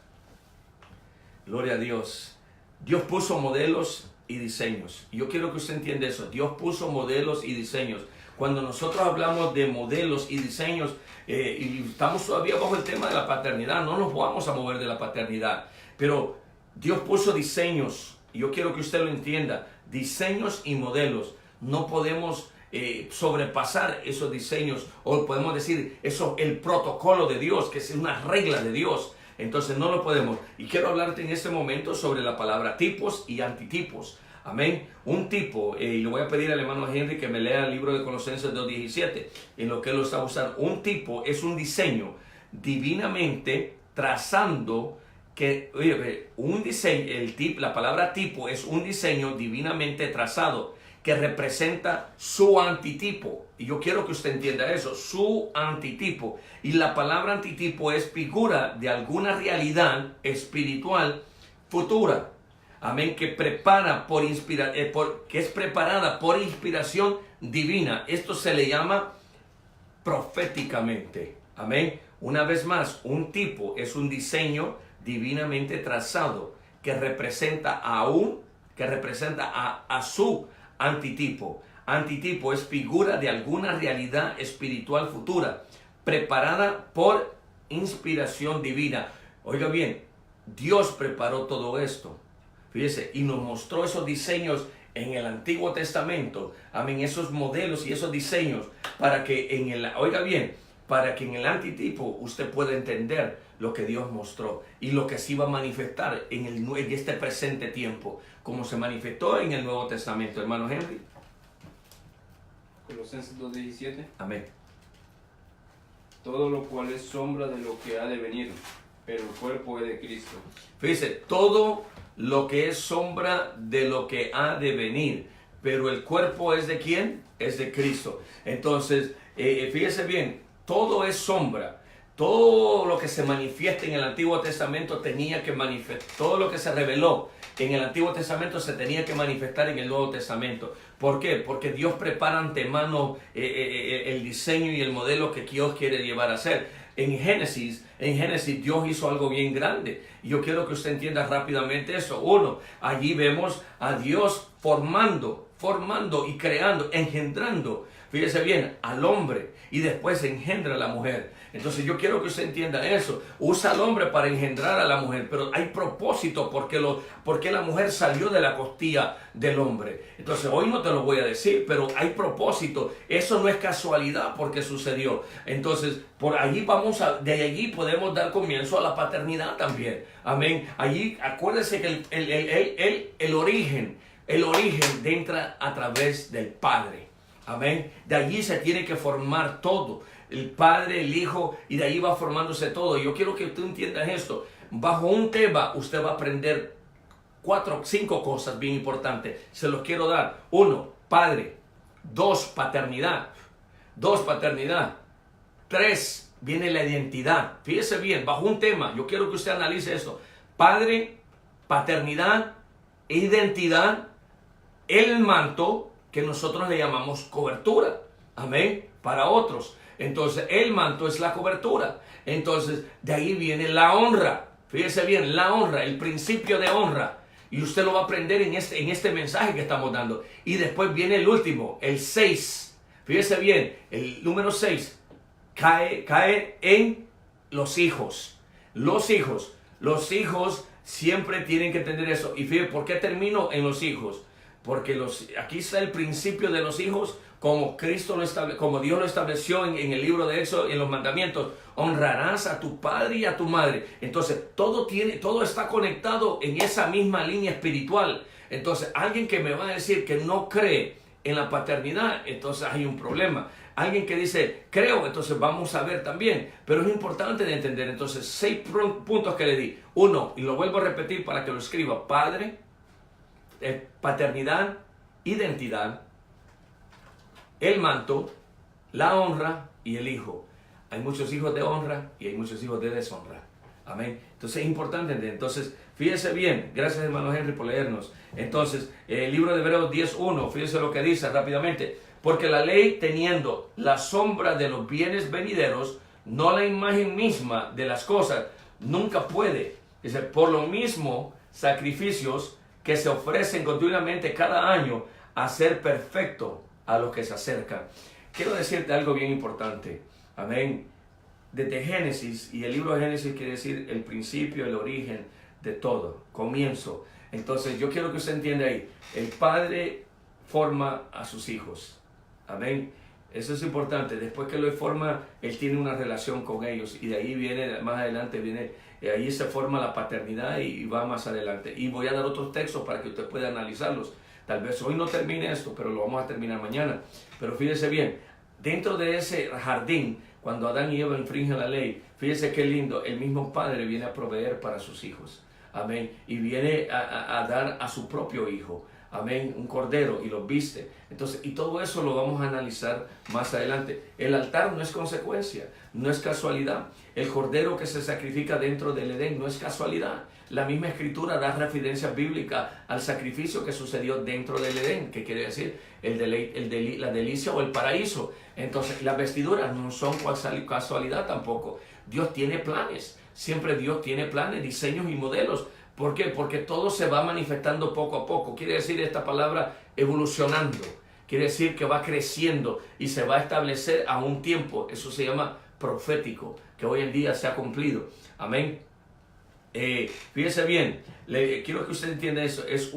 Gloria a Dios. Dios puso modelos y diseños. Y yo quiero que usted entienda eso. Dios puso modelos y diseños. Cuando nosotros hablamos de modelos y diseños, y estamos todavía bajo el tema de la paternidad, no nos vamos a mover de la paternidad. Pero Dios puso diseños. Y yo quiero que usted lo entienda. Diseños y modelos. No podemos sobrepasar esos diseños, o podemos decir eso, el protocolo de Dios, que es una regla de Dios. Entonces no lo podemos. Y quiero hablarte en este momento sobre la palabra tipos y antitipos. Amén. Un tipo, y le voy a pedir al hermano Henry que me lea el libro de Colosenses 2:17, en lo que él lo está usando. Un tipo es un diseño divinamente trazando, un diseño, la palabra tipo es un diseño divinamente trazado que representa su antitipo. Y yo quiero que usted entienda eso, su antitipo. Y la palabra antitipo es figura de alguna realidad espiritual futura. Amén, que es preparada por inspiración divina. Esto se le llama proféticamente. Amén. Una vez más, un tipo es un diseño divinamente trazado que representa a su antitipo. Antitipo es figura de alguna realidad espiritual futura, preparada por inspiración divina. Oiga bien, Dios preparó todo esto. Fíjese, y nos mostró esos diseños en el Antiguo Testamento. Amén, esos modelos y esos diseños para que en el antitipo usted pueda entender lo que Dios mostró y lo que se iba a manifestar en este presente tiempo, como se manifestó en el Nuevo Testamento. Hermano Henry. Colosenses 2:17. Amén. Todo lo cual es sombra de lo que ha de venir, pero el cuerpo es de Cristo. Fíjese, todo lo que es sombra de lo que ha de venir, pero el cuerpo es de ¿quién? Es de Cristo. Entonces, fíjese bien, todo es sombra. Todo lo que se manifiesta en el Antiguo Testamento tenía que manifestar, todo lo que se reveló en el Antiguo Testamento se tenía que manifestar en el Nuevo Testamento. ¿Por qué? Porque Dios prepara antemano el diseño y el modelo que Dios quiere llevar a ser. En Génesis Dios hizo algo bien grande. Y yo quiero que usted entienda rápidamente eso. Uno, allí vemos a Dios formando y creando, engendrando, fíjese bien, al hombre, y después engendra a la mujer. Entonces yo quiero que usted entienda eso. Usa al hombre para engendrar a la mujer, pero hay propósito porque la mujer salió de la costilla del hombre. Entonces hoy no te lo voy a decir, pero hay propósito. Eso no es casualidad porque sucedió. Entonces de allí podemos dar comienzo a la paternidad también. Amén. Allí acuérdese que el origen entra a través del Padre. Amén. De allí se tiene que formar todo. El Padre, el Hijo, y de ahí va formándose todo. Yo quiero que tú entiendas esto. Bajo un tema, usted va a aprender 4 o 5 cosas bien importantes. Se los quiero dar. 1, Padre. 2, paternidad. 3, viene la identidad. Fíjese bien, bajo un tema, yo quiero que usted analice esto. Padre, paternidad, identidad, el manto, que nosotros le llamamos cobertura. Amén. Para otros. Entonces, el manto es la cobertura. Entonces, de ahí viene la honra. Fíjese bien, la honra, el principio de honra. Y usted lo va a aprender en este mensaje que estamos dando. Y después viene el último, el 6. Fíjese bien, el número 6 cae en los hijos. Los hijos siempre tienen que entender eso. Y fíjese, ¿por qué termino en los hijos? Porque aquí está el principio de los hijos, como Dios lo estableció en el libro de Éxodo, en los mandamientos. Honrarás a tu padre y a tu madre. Entonces todo está conectado en esa misma línea espiritual. Entonces alguien que me va a decir que no cree en la paternidad, entonces hay un problema. Alguien que dice creo, entonces vamos a ver también. Pero es importante de entender. Entonces 6 puntos que le di. 1, y lo vuelvo a repetir para que lo escriba: Padre, paternidad, identidad, el manto, la honra y el hijo. Hay muchos hijos de honra y hay muchos hijos de deshonra. Amén. Entonces es importante entender. Entonces, fíjese bien. Gracias, hermano Henry, por leernos. Entonces, el libro de Hebreos 10:1, fíjese lo que dice rápidamente. Porque la ley, teniendo la sombra de los bienes venideros, no la imagen misma de las cosas, nunca puede. Dice, por lo mismo, sacrificios que se ofrecen continuamente cada año, a ser perfecto a los que se acercan. Quiero decirte algo bien importante. Amén. Desde Génesis, y el libro de Génesis quiere decir el principio, el origen de todo, comienzo. Entonces yo quiero que usted entienda ahí, el Padre forma a sus hijos. Amén. Eso es importante. Después que lo forma, Él tiene una relación con ellos, y de ahí viene, más adelante viene, ahí se forma la paternidad y va más adelante. Y voy a dar otros textos para que usted pueda analizarlos. Tal vez hoy no termine esto, pero lo vamos a terminar mañana. Pero fíjese bien, dentro de ese jardín, cuando Adán y Eva infringen la ley, fíjese qué lindo, el mismo Padre viene a proveer para sus hijos. Amén. Y viene a dar a su propio hijo. Amén, un cordero, y los viste. Entonces, y todo eso lo vamos a analizar más adelante. El altar no es consecuencia, no es casualidad. El cordero que se sacrifica dentro del Edén no es casualidad. La misma escritura da referencia bíblica al sacrificio que sucedió dentro del Edén, que quiere decir la delicia o el paraíso. Entonces, las vestiduras no son casualidad tampoco. Dios tiene planes, siempre Dios tiene planes, diseños y modelos. ¿Por qué? Porque todo se va manifestando poco a poco. Quiere decir esta palabra evolucionando. Quiere decir que va creciendo y se va a establecer a un tiempo. Eso se llama profético, que hoy en día se ha cumplido. Amén. Fíjese bien, quiero que usted entienda eso. Es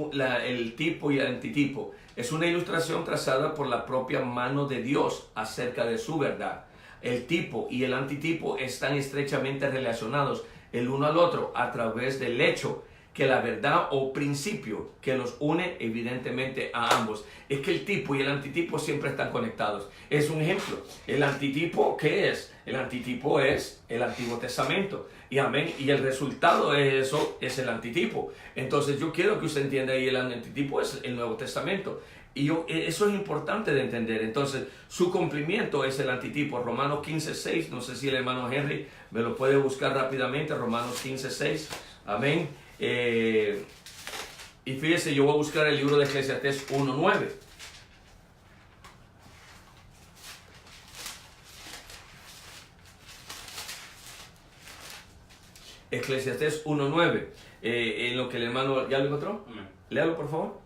el tipo y el antitipo. Es una ilustración trazada por la propia mano de Dios acerca de su verdad. El tipo y el antitipo están estrechamente relacionados el uno al otro a través del hecho que la verdad o principio que los une evidentemente a ambos. Es que el tipo y el antitipo siempre están conectados. Es un ejemplo. El antitipo, ¿qué es? El antitipo es el Antiguo Testamento. Y amén. Y el resultado de eso es el antitipo. Entonces yo quiero que usted entienda ahí, el antitipo es el Nuevo Testamento. eso es importante de entender. Entonces, su cumplimiento es el antitipo. Romanos 15:6, no sé si el hermano Henry me lo puede buscar rápidamente. Romanos 15:6, amén. Y fíjese, yo voy a buscar el libro de Eclesiastés 1:9. Eclesiastés 1:9. En lo que el hermano, ¿ya lo encontró? Léalo, por favor.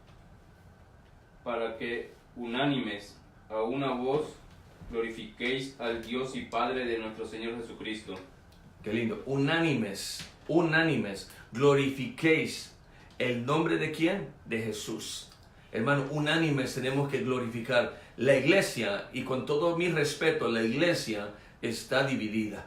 Para que unánimes a una voz glorifiquéis al Dios y Padre de nuestro Señor Jesucristo. Qué lindo. Unánimes, glorifiquéis el nombre de ¿quién? De Jesús. Hermano, unánimes tenemos que glorificar. La iglesia, y con todo mi respeto, la iglesia está dividida.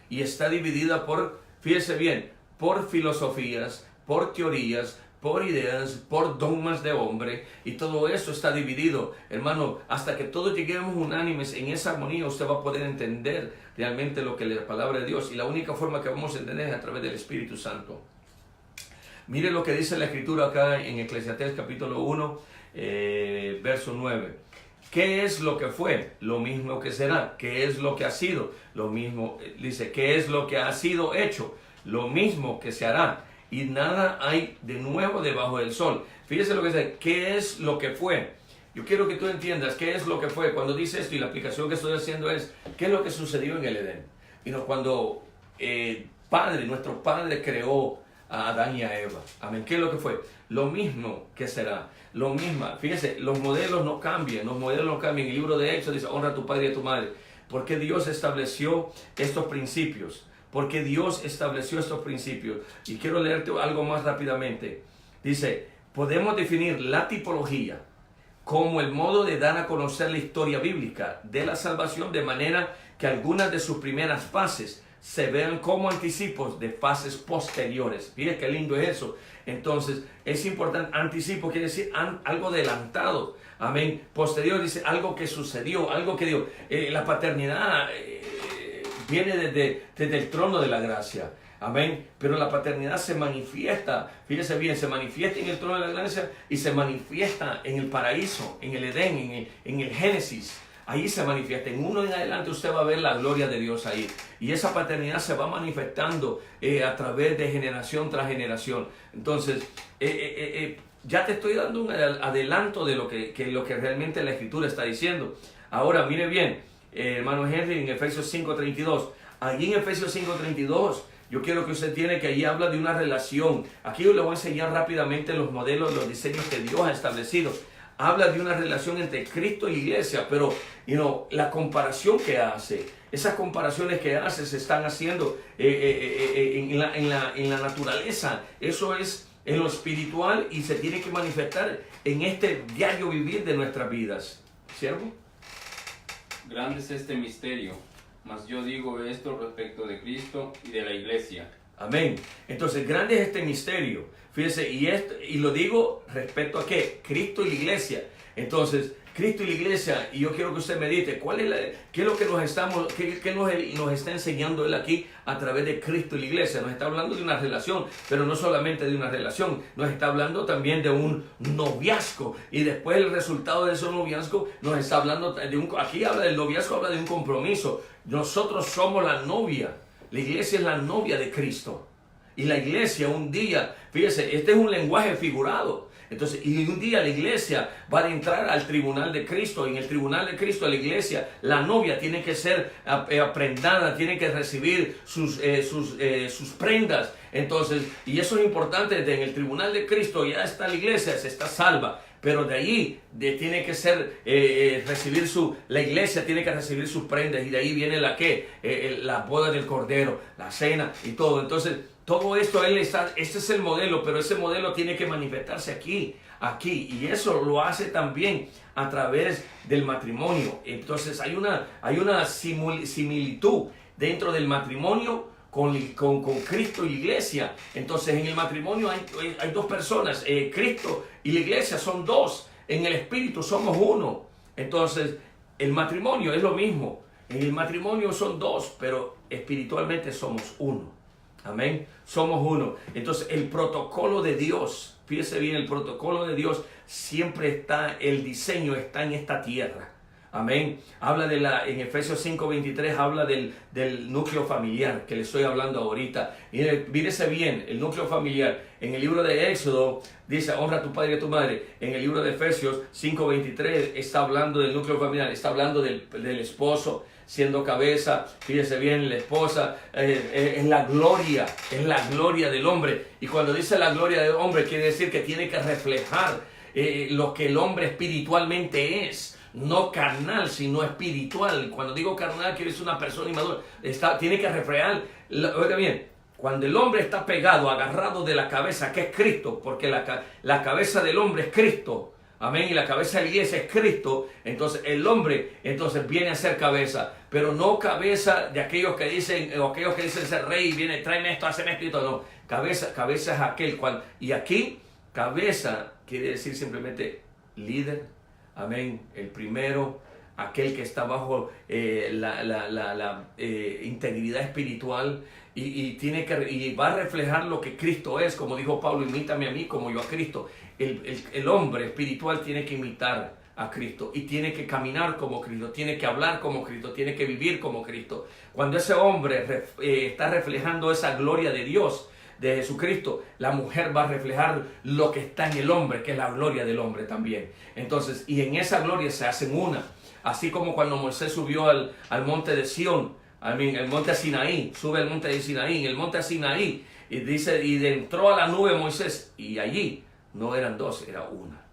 Y está dividida por, fíjese bien, por filosofías, por teorías, por ideas, por dogmas de hombre, y todo eso está dividido. Hermano, hasta que todos lleguemos unánimes en esa armonía, usted va a poder entender realmente lo que es la palabra de Dios, y la única forma que vamos a entender es a través del Espíritu Santo. Mire lo que dice la Escritura acá en Eclesiastés capítulo 1, verso 9. ¿Qué es lo que fue? Lo mismo que será. ¿Qué es lo que ha sido? Lo mismo, dice, ¿qué es lo que ha sido hecho? Lo mismo que se hará. Y nada hay de nuevo debajo del sol. Fíjese lo que dice, ¿qué es lo que fue? Yo quiero que tú entiendas qué es lo que fue. Cuando dice esto, y la aplicación que estoy haciendo es, ¿qué es lo que sucedió en el Edén? Cuando nuestro Padre creó a Adán y a Eva. Amén. ¿Qué es lo que fue? Lo mismo que será. Lo mismo. Fíjese, los modelos no cambian. Los modelos no cambian. El libro de Éxodo dice, honra a tu padre y a tu madre. Porque Dios estableció estos principios. Porque Dios estableció estos principios. Y quiero leerte algo más rápidamente. Dice, podemos definir la tipología como el modo de dar a conocer la historia bíblica de la salvación, de manera que algunas de sus primeras fases se vean como anticipos de fases posteriores. Mire qué lindo es eso. Entonces, es importante. Anticipo quiere decir algo adelantado. Amén. Posterior dice algo que sucedió, algo que dio. La paternidad viene desde el trono de la gracia. Amén. Pero la paternidad se manifiesta, fíjese bien, se manifiesta en el trono de la gracia y se manifiesta en el paraíso, en el Edén, en el Génesis. Ahí se manifiesta. En uno en adelante usted va a ver la gloria de Dios ahí. Y esa paternidad se va manifestando a través de generación tras generación. Entonces, ya te estoy dando un adelanto de lo que realmente la Escritura está diciendo. Ahora, mire bien, hermano Henry, en Efesios 5:32. Allí en Efesios 5:32, yo quiero que usted tiene que allí habla de una relación. Aquí yo le voy a enseñar rápidamente los modelos, los diseños que Dios ha establecido. Habla de una relación entre Cristo y la iglesia, pero la comparación que hace, esas comparaciones que hace se están haciendo en la naturaleza. Eso es en lo espiritual y se tiene que manifestar en este diario vivir de nuestras vidas. ¿Cierto? Grande es este misterio, mas yo digo esto respecto de Cristo y de la iglesia. Amén. Entonces, grande es este misterio. Fíjese, y lo digo respecto a qué? Cristo y la iglesia. Entonces, Cristo y la iglesia, y yo quiero que usted medite, ¿qué es lo que nos está enseñando Él aquí a través de Cristo y la iglesia? Nos está hablando de una relación, pero no solamente de una relación, nos está hablando también de un noviazgo, y después el resultado de ese noviazgo nos está hablando aquí habla del noviazgo, habla de un compromiso. Nosotros somos la novia, la iglesia es la novia de Cristo, y la iglesia un día, fíjese, este es un lenguaje figurado. Entonces, y un día la iglesia va a entrar al tribunal de Cristo. Y en el tribunal de Cristo, la iglesia, la novia tiene que ser aprendada, tiene que recibir sus prendas. Entonces, y eso es importante, en el tribunal de Cristo ya está la iglesia, se está salva. Pero de allí tiene que ser, la iglesia tiene que recibir sus prendas. Y de ahí viene la boda del Cordero, la cena y todo. Entonces, todo esto, este es el modelo, pero ese modelo tiene que manifestarse aquí. Y eso lo hace también a través del matrimonio. Entonces, hay una similitud dentro del matrimonio con Cristo y la iglesia. Entonces, en el matrimonio hay dos personas, Cristo y la iglesia son dos. En el espíritu somos uno. Entonces, el matrimonio es lo mismo. En el matrimonio son dos, pero espiritualmente somos uno. Amén. Somos uno. Entonces, el protocolo de Dios, fíjese bien, el protocolo de Dios siempre está, el diseño está en esta tierra. Amén. Habla en Efesios 5:23 habla del núcleo familiar que le estoy hablando ahorita. Mírese bien, el núcleo familiar. En el libro de Éxodo dice, honra a tu padre y a tu madre. En el libro de Efesios 5:23 está hablando del núcleo familiar, está hablando del esposo siendo cabeza. Fíjese bien, la esposa es la gloria del hombre. Y cuando dice la gloria del hombre, quiere decir que tiene que reflejar lo que el hombre espiritualmente es. No carnal, sino espiritual. Cuando digo carnal, quiere decir una persona inmadura. Tiene que reflejar, oiga bien, cuando el hombre está pegado, agarrado de la cabeza, que es Cristo, porque la cabeza del hombre es Cristo. Amén. Y la cabeza de la iglesia es Cristo. Entonces el hombre viene a ser cabeza. Pero no cabeza de aquellos que dicen, o aquellos que dicen ser rey, viene, tráeme esto, haceme esto y todo. No. Cabeza es aquel cual. Y aquí, cabeza quiere decir simplemente líder. Amén. El primero, aquel que está bajo la integridad espiritual y va a reflejar lo que Cristo es, como dijo Pablo, imítame a mí como yo a Cristo. El hombre espiritual tiene que imitar a Cristo y tiene que caminar como Cristo, tiene que hablar como Cristo, tiene que vivir como Cristo. Cuando ese hombre está reflejando esa gloria de Dios, de Jesucristo, la mujer va a reflejar lo que está en el hombre, que es la gloria del hombre también. Entonces, y en esa gloria se hacen una. Así como cuando Moisés subió al monte de Sión, el monte Sinaí, sube al monte de Sinaí, en el monte Sinaí, y dice, y entró a la nube Moisés, y allí no eran dos, era una.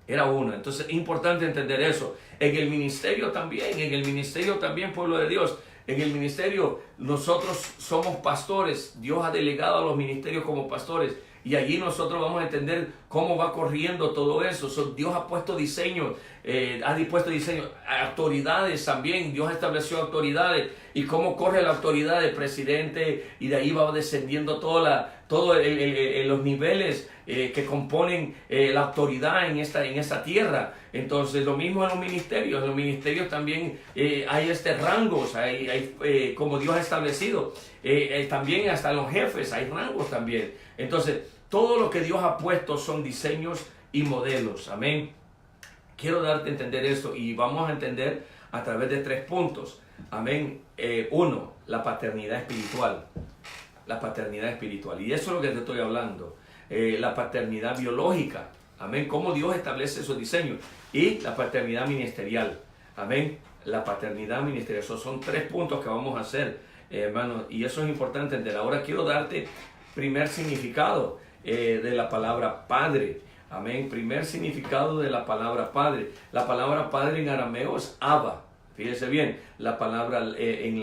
Era una. Entonces, es importante entender eso. En el ministerio también, pueblo de Dios, en el ministerio nosotros somos pastores. Dios ha delegado a los ministerios como pastores y allí nosotros vamos a entender cómo va corriendo todo eso. Dios ha puesto diseños, autoridades también. Dios estableció autoridades y cómo corre la autoridad del presidente, y de ahí va descendiendo los niveles que componen la autoridad en esta tierra. Entonces lo mismo en los ministerios también hay rangos, hay como Dios ha establecido, también hasta en los jefes hay rangos también. Entonces todo lo que Dios ha puesto son diseños y modelos. Amén. Quiero darte a entender esto y vamos a entender a través de 3 puntos. Amén. 1, la paternidad espiritual. La paternidad espiritual. Y eso es lo que te estoy hablando. La paternidad biológica. Amén. Cómo Dios establece esos diseños. Y la paternidad ministerial. Amén. La paternidad ministerial. Esos son 3 puntos que vamos a hacer, hermanos. Y eso es importante entender. Ahora quiero darte primer significado de la palabra padre. Amén. Primer significado de la palabra padre. La palabra padre en arameo es Abba. Fíjese bien, la palabra en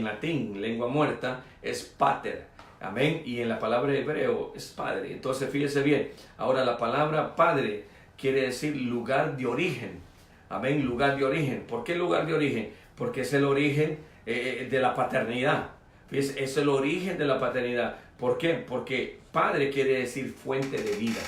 latín, lengua muerta, es pater. Amén. Y en la palabra hebreo es padre. Entonces fíjese bien. Ahora la palabra padre quiere decir lugar de origen. Amén. Lugar de origen. ¿Por qué lugar de origen? Porque es el origen de la paternidad. Fíjese, es el origen de la paternidad. ¿Por qué? Porque padre quiere decir fuente de vida.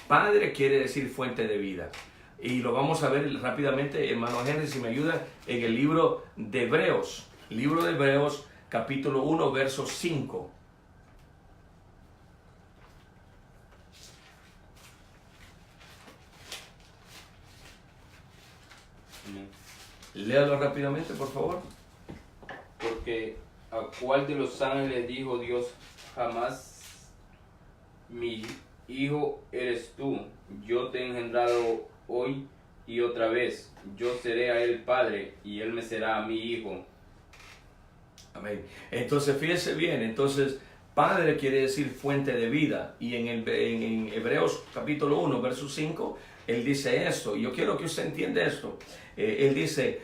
Padre quiere decir fuente de vida. Y lo vamos a ver rápidamente, hermano Henry, si me ayuda, en el libro de Hebreos. Libro de Hebreos, capítulo 1, verso 5. Léalo rápidamente, por favor. Porque ¿a cuál de los ángeles dijo Dios jamás, mi hijo eres tú, yo te he engendrado hoy y otra vez, yo seré a él padre y él me será a mi hijo? Amén. Entonces fíjese bien, entonces padre quiere decir fuente de vida, y en Hebreos capítulo 1 verso 5 él dice esto, y yo quiero que usted entienda esto. Él dice,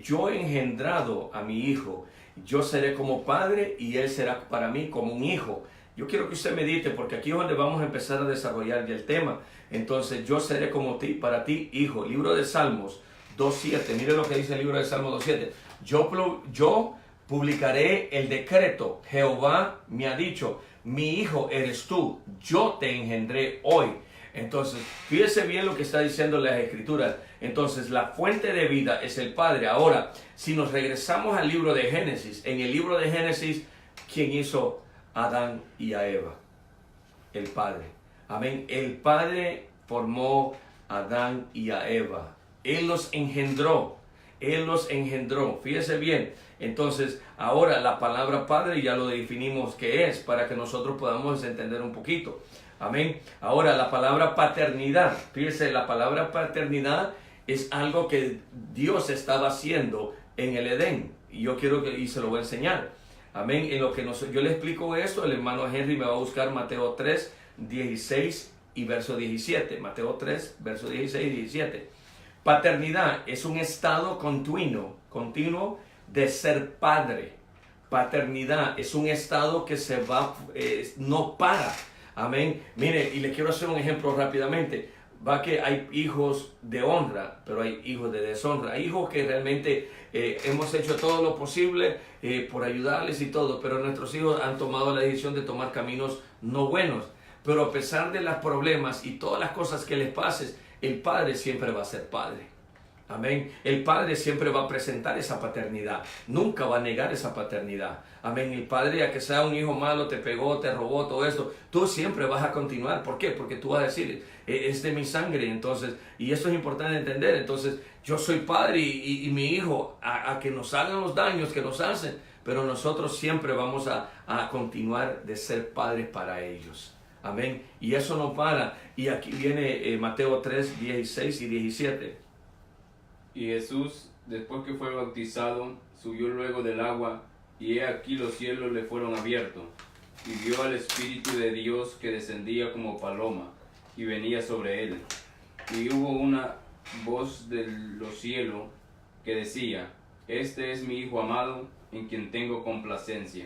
yo he engendrado a mi hijo, yo seré como padre y él será para mí como un hijo. Yo quiero que usted medite, porque aquí es donde vamos a empezar a desarrollar ya el tema. Entonces, yo seré como para ti, hijo. Libro de Salmos 2.7. Mire lo que dice el libro de Salmos 2.7. Yo publicaré el decreto. Jehová me ha dicho, mi hijo eres tú. Yo te engendré hoy. Entonces, fíjese bien lo que está diciendo las Escrituras. Entonces, la fuente de vida es el Padre. Ahora, si nos regresamos al libro de Génesis, en el libro de Génesis, ¿quién hizo a Adán y a Eva? El Padre. Amén. El Padre formó a Adán y a Eva. Él los engendró. Él los engendró. Fíjese bien. Entonces, ahora la palabra Padre ya lo definimos qué es, para que nosotros podamos entender un poquito. Amén. Ahora, la palabra paternidad. Fíjese, la palabra paternidad es algo que Dios estaba haciendo en el Edén. Y yo quiero que, y se lo voy a enseñar. Amén. En lo que yo le explico esto, el hermano Henry me va a buscar Mateo 3, 16 y verso 17. Mateo 3, verso 16 y 17. Paternidad es un estado continuo de ser padre. Paternidad es un estado que se va, no para. Amén. Mire, y le quiero hacer un ejemplo rápidamente. Va que hay hijos de honra, pero hay hijos de deshonra. Hay hijos que realmente hemos hecho todo lo posible por ayudarles y todo, pero nuestros hijos han tomado la decisión de tomar caminos no buenos. Pero a pesar de los problemas y todas las cosas que les pases, el padre siempre va a ser padre. Amén. El padre siempre va a presentar esa paternidad. Nunca va a negar esa paternidad. Amén. El padre, a que sea un hijo malo, te pegó, te robó, todo esto, tú siempre vas a continuar. ¿Por qué? Porque tú vas a decir, es de mi sangre. Entonces, y eso es importante entender. Entonces, yo soy padre y mi hijo, a que nos hagan los daños que nos hacen, pero nosotros siempre vamos a continuar de ser padres para ellos. Amén. Y eso no para. Y aquí viene Mateo 3, 16 y 17. Y Jesús, después que fue bautizado, subió luego del agua, y he aquí los cielos le fueron abiertos, y vio al Espíritu de Dios que descendía como paloma, y venía sobre él. Y hubo una voz de los cielos que decía, este es mi Hijo amado, en quien tengo complacencia.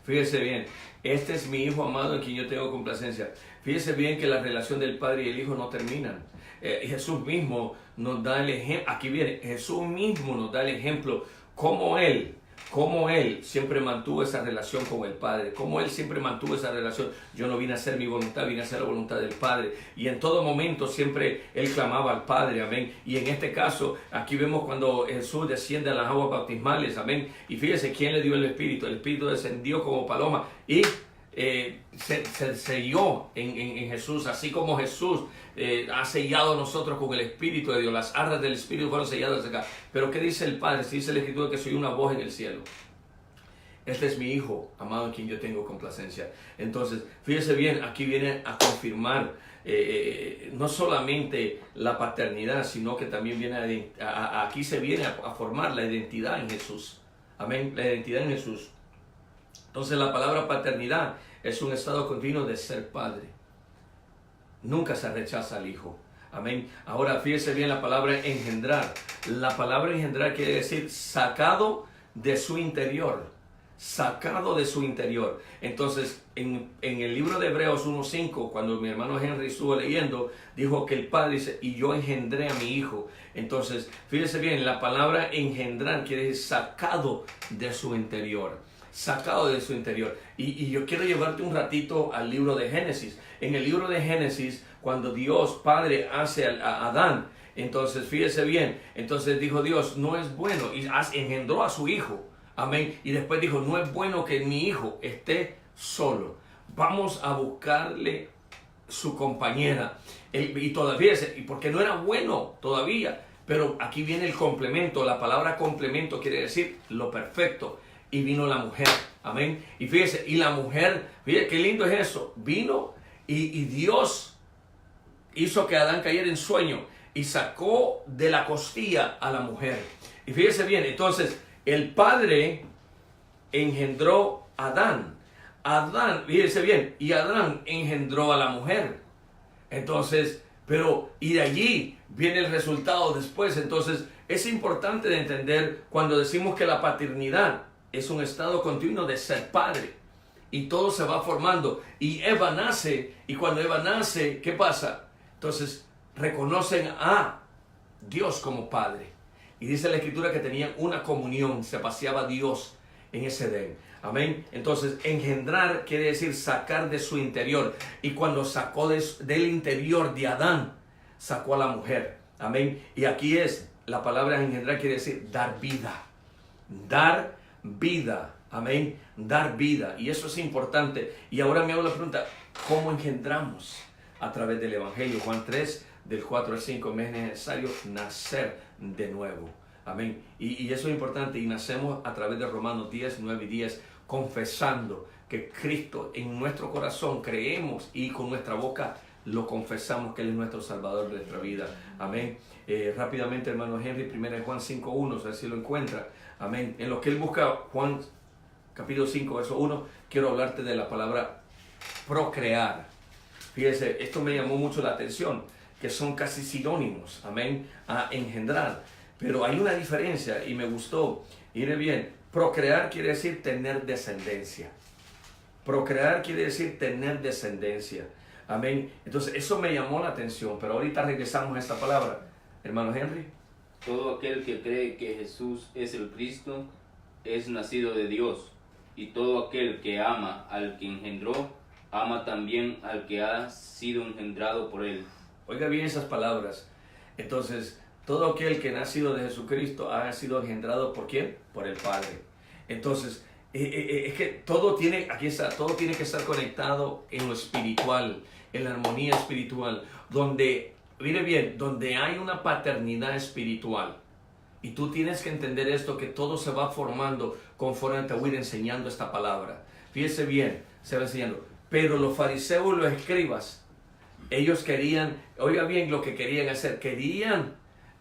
Fíjese bien, este es mi Hijo amado en quien yo tengo complacencia. Fíjese bien que la relación del Padre y el Hijo no terminan. Jesús mismo nos da el ejemplo, aquí viene, Jesús mismo nos da el ejemplo, cómo Él siempre mantuvo esa relación con el Padre, cómo Él siempre mantuvo esa relación. Yo no vine a hacer mi voluntad, vine a hacer la voluntad del Padre. Y en todo momento siempre Él clamaba al Padre, amén. Y en este caso, aquí vemos cuando Jesús desciende a las aguas bautismales, amén. Y fíjese quién le dio el Espíritu descendió como paloma y se selló en Jesús, así como Jesús ha sellado a nosotros con el Espíritu de Dios. Las arras del Espíritu fueron selladas acá. Pero ¿qué dice el Padre? Dice la Escritura que soy una voz en el cielo. Este es mi Hijo amado en quien yo tengo complacencia. Entonces, fíjese bien, aquí viene a confirmar no solamente la paternidad, sino que también viene aquí se viene a formar la identidad en Jesús. Amén, la identidad en Jesús. Entonces la palabra paternidad es un estado continuo de ser padre. Nunca se rechaza al Hijo. Amén. Ahora fíjese bien la palabra engendrar. La palabra engendrar quiere decir sacado de su interior. Sacado de su interior. Entonces en el libro de Hebreos 1.5, cuando mi hermano Henry estuvo leyendo, dijo que el Padre dice, y yo engendré a mi Hijo. Entonces fíjese bien, la palabra engendrar quiere decir sacado de su interior. Sacado de su interior. Y yo quiero llevarte un ratito al libro de Génesis. En el libro de Génesis, cuando Dios Padre hace a Adán, entonces fíjese bien, entonces dijo Dios, no es bueno, y engendró a su hijo, amén, y después dijo, no es bueno que mi hijo esté solo, vamos a buscarle su compañera, y todavía, y porque no era bueno todavía, pero aquí viene el complemento, la palabra complemento quiere decir lo perfecto. Y vino la mujer, amén. Y fíjese, y la mujer, fíjese qué lindo es eso. Vino y Dios hizo que Adán cayera en sueño y sacó de la costilla a la mujer. Y fíjese bien, entonces el Padre engendró a Adán. Adán, fíjese bien, y Adán engendró a la mujer. Entonces, pero y de allí viene el resultado después. Entonces es importante de entender cuando decimos que la paternidad es un estado continuo de ser padre. Y todo se va formando. Y Eva nace. Y cuando Eva nace, ¿qué pasa? Entonces reconocen a Dios como padre. Y dice la Escritura que tenían una comunión. Se paseaba Dios en ese Edén. Amén. Entonces engendrar quiere decir sacar de su interior. Y cuando sacó del interior de Adán, sacó a la mujer. Amén. Y aquí es la palabra engendrar quiere decir dar vida. Dar vida, amén, dar vida, y eso es importante. Y ahora me hago la pregunta, ¿cómo engendramos? a través del Evangelio. Juan 3, del 4 al 5, me es necesario nacer de nuevo. Amén. Y eso es importante, y nacemos a través de Romanos 10, 9 y 10, confesando que Cristo en nuestro corazón creemos y con nuestra boca lo confesamos que Él es nuestro Salvador de nuestra vida. Amén. Rápidamente, hermano Henry, 1 Juan 5:1, a ver si lo encuentra. Amén. En lo que él busca, Juan capítulo 5, verso 1, quiero hablarte de la palabra procrear. Fíjese, esto me llamó mucho la atención, que son casi sinónimos, amén, a engendrar. Pero hay una diferencia y me gustó. Mire bien, procrear quiere decir tener descendencia. Procrear quiere decir tener descendencia. Amén. Entonces eso me llamó la atención, pero ahorita regresamos a esta palabra. Hermano Henry. Todo aquel que cree que Jesús es el Cristo es nacido de Dios, y todo aquel que ama al que engendró, ama también al que ha sido engendrado por él. Oiga bien esas palabras. Entonces, todo aquel que ha nacido de Jesucristo ha sido engendrado ¿por quién? Por el Padre. Entonces, es que todo tiene, aquí está, todo tiene que estar conectado en lo espiritual, en la armonía espiritual, donde, mire bien, donde hay una paternidad espiritual. Y tú tienes que entender esto, que todo se va formando conforme te voy a ir enseñando esta palabra. Fíjese bien, se va enseñando. Pero los fariseos y los escribas, ellos querían, oiga bien lo que querían hacer,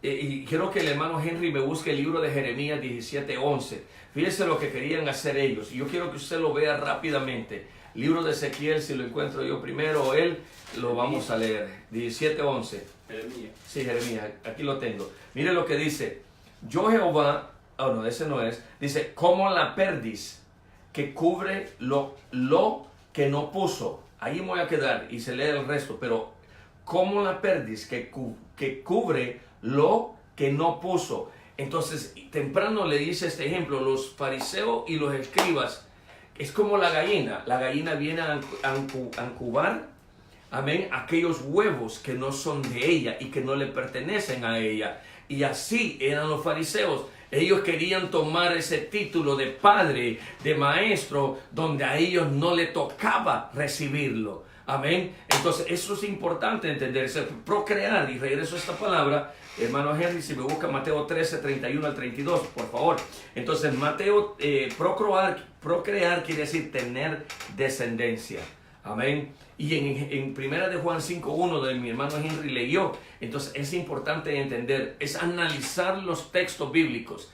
y quiero que el hermano Henry me busque el libro de Jeremías 17:11. Fíjese lo que querían hacer ellos, y yo quiero que usted lo vea rápidamente. Libro de Ezequiel, si lo encuentro yo primero o él, lo vamos a leer. 17:11. Jeremías. Sí, Jeremías, aquí lo tengo. Mire lo que dice. Yo Jehová, no, ese no es. Dice, como la perdiz que cubre lo que no puso. Ahí me voy a quedar y se lee el resto, pero como la perdiz que cubre lo que no puso. Entonces, temprano le dice este ejemplo, los fariseos y los escribas, es como la gallina viene a incubar, amén, aquellos huevos que no son de ella y que no le pertenecen a ella. Y así eran los fariseos. Ellos querían tomar ese título de padre, de maestro, donde a ellos no le tocaba recibirlo. Amén. Entonces eso es importante entenderse, procrear. Y regreso a esta palabra, hermano Henry, si me busca Mateo 13, 31 al 32, por favor. Entonces Mateo, procrear quiere decir tener descendencia. Amén. Y en primera de Juan 5:1 de mi hermano Henry leyó. Entonces es importante entender, es analizar los textos bíblicos.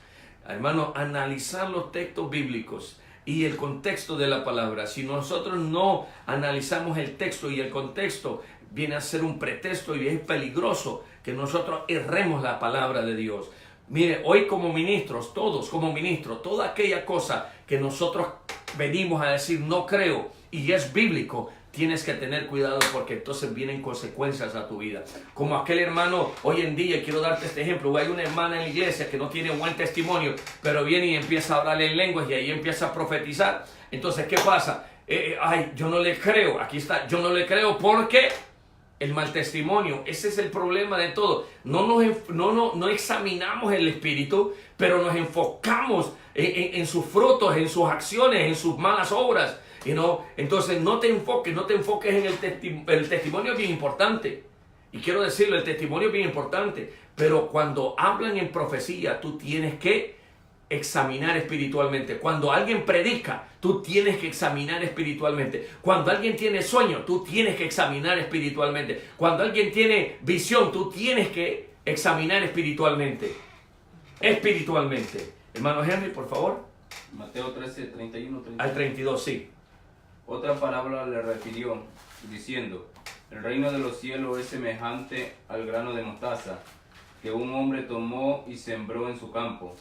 Hermano, analizar los textos bíblicos y el contexto de la palabra. Si nosotros no analizamos el texto y el contexto, viene a ser un pretexto y es peligroso que nosotros erremos la palabra de Dios. Mire, hoy como ministros, todos como ministros, toda aquella cosa que nosotros venimos a decir no creo y es bíblico, tienes que tener cuidado porque entonces vienen consecuencias a tu vida. Como aquel hermano hoy en día, quiero darte este ejemplo, hay una hermana en la iglesia que no tiene buen testimonio, pero viene y empieza a hablar en lenguas y ahí empieza a profetizar. Entonces, ¿qué pasa? Yo no le creo, aquí está, yo no le creo porque el mal testimonio. Ese es el problema de todo. No examinamos el espíritu, pero nos enfocamos en sus frutos, en sus acciones, en sus malas obras. Entonces no te enfoques en el testimonio es bien importante. Y quiero decirlo, el testimonio es bien importante. Pero cuando hablan en profecía, tú tienes que examinar espiritualmente. Cuando alguien predica, tú tienes que examinar espiritualmente. Cuando alguien tiene sueño, tú tienes que examinar espiritualmente. Cuando alguien tiene visión, tú tienes que examinar espiritualmente. Hermano Henry, por favor. Mateo 13, 31, 32. Al 32, sí. Otra parábola le refirió, diciendo, el reino de los cielos es semejante al grano de mostaza, que un hombre tomó y sembró en su campo,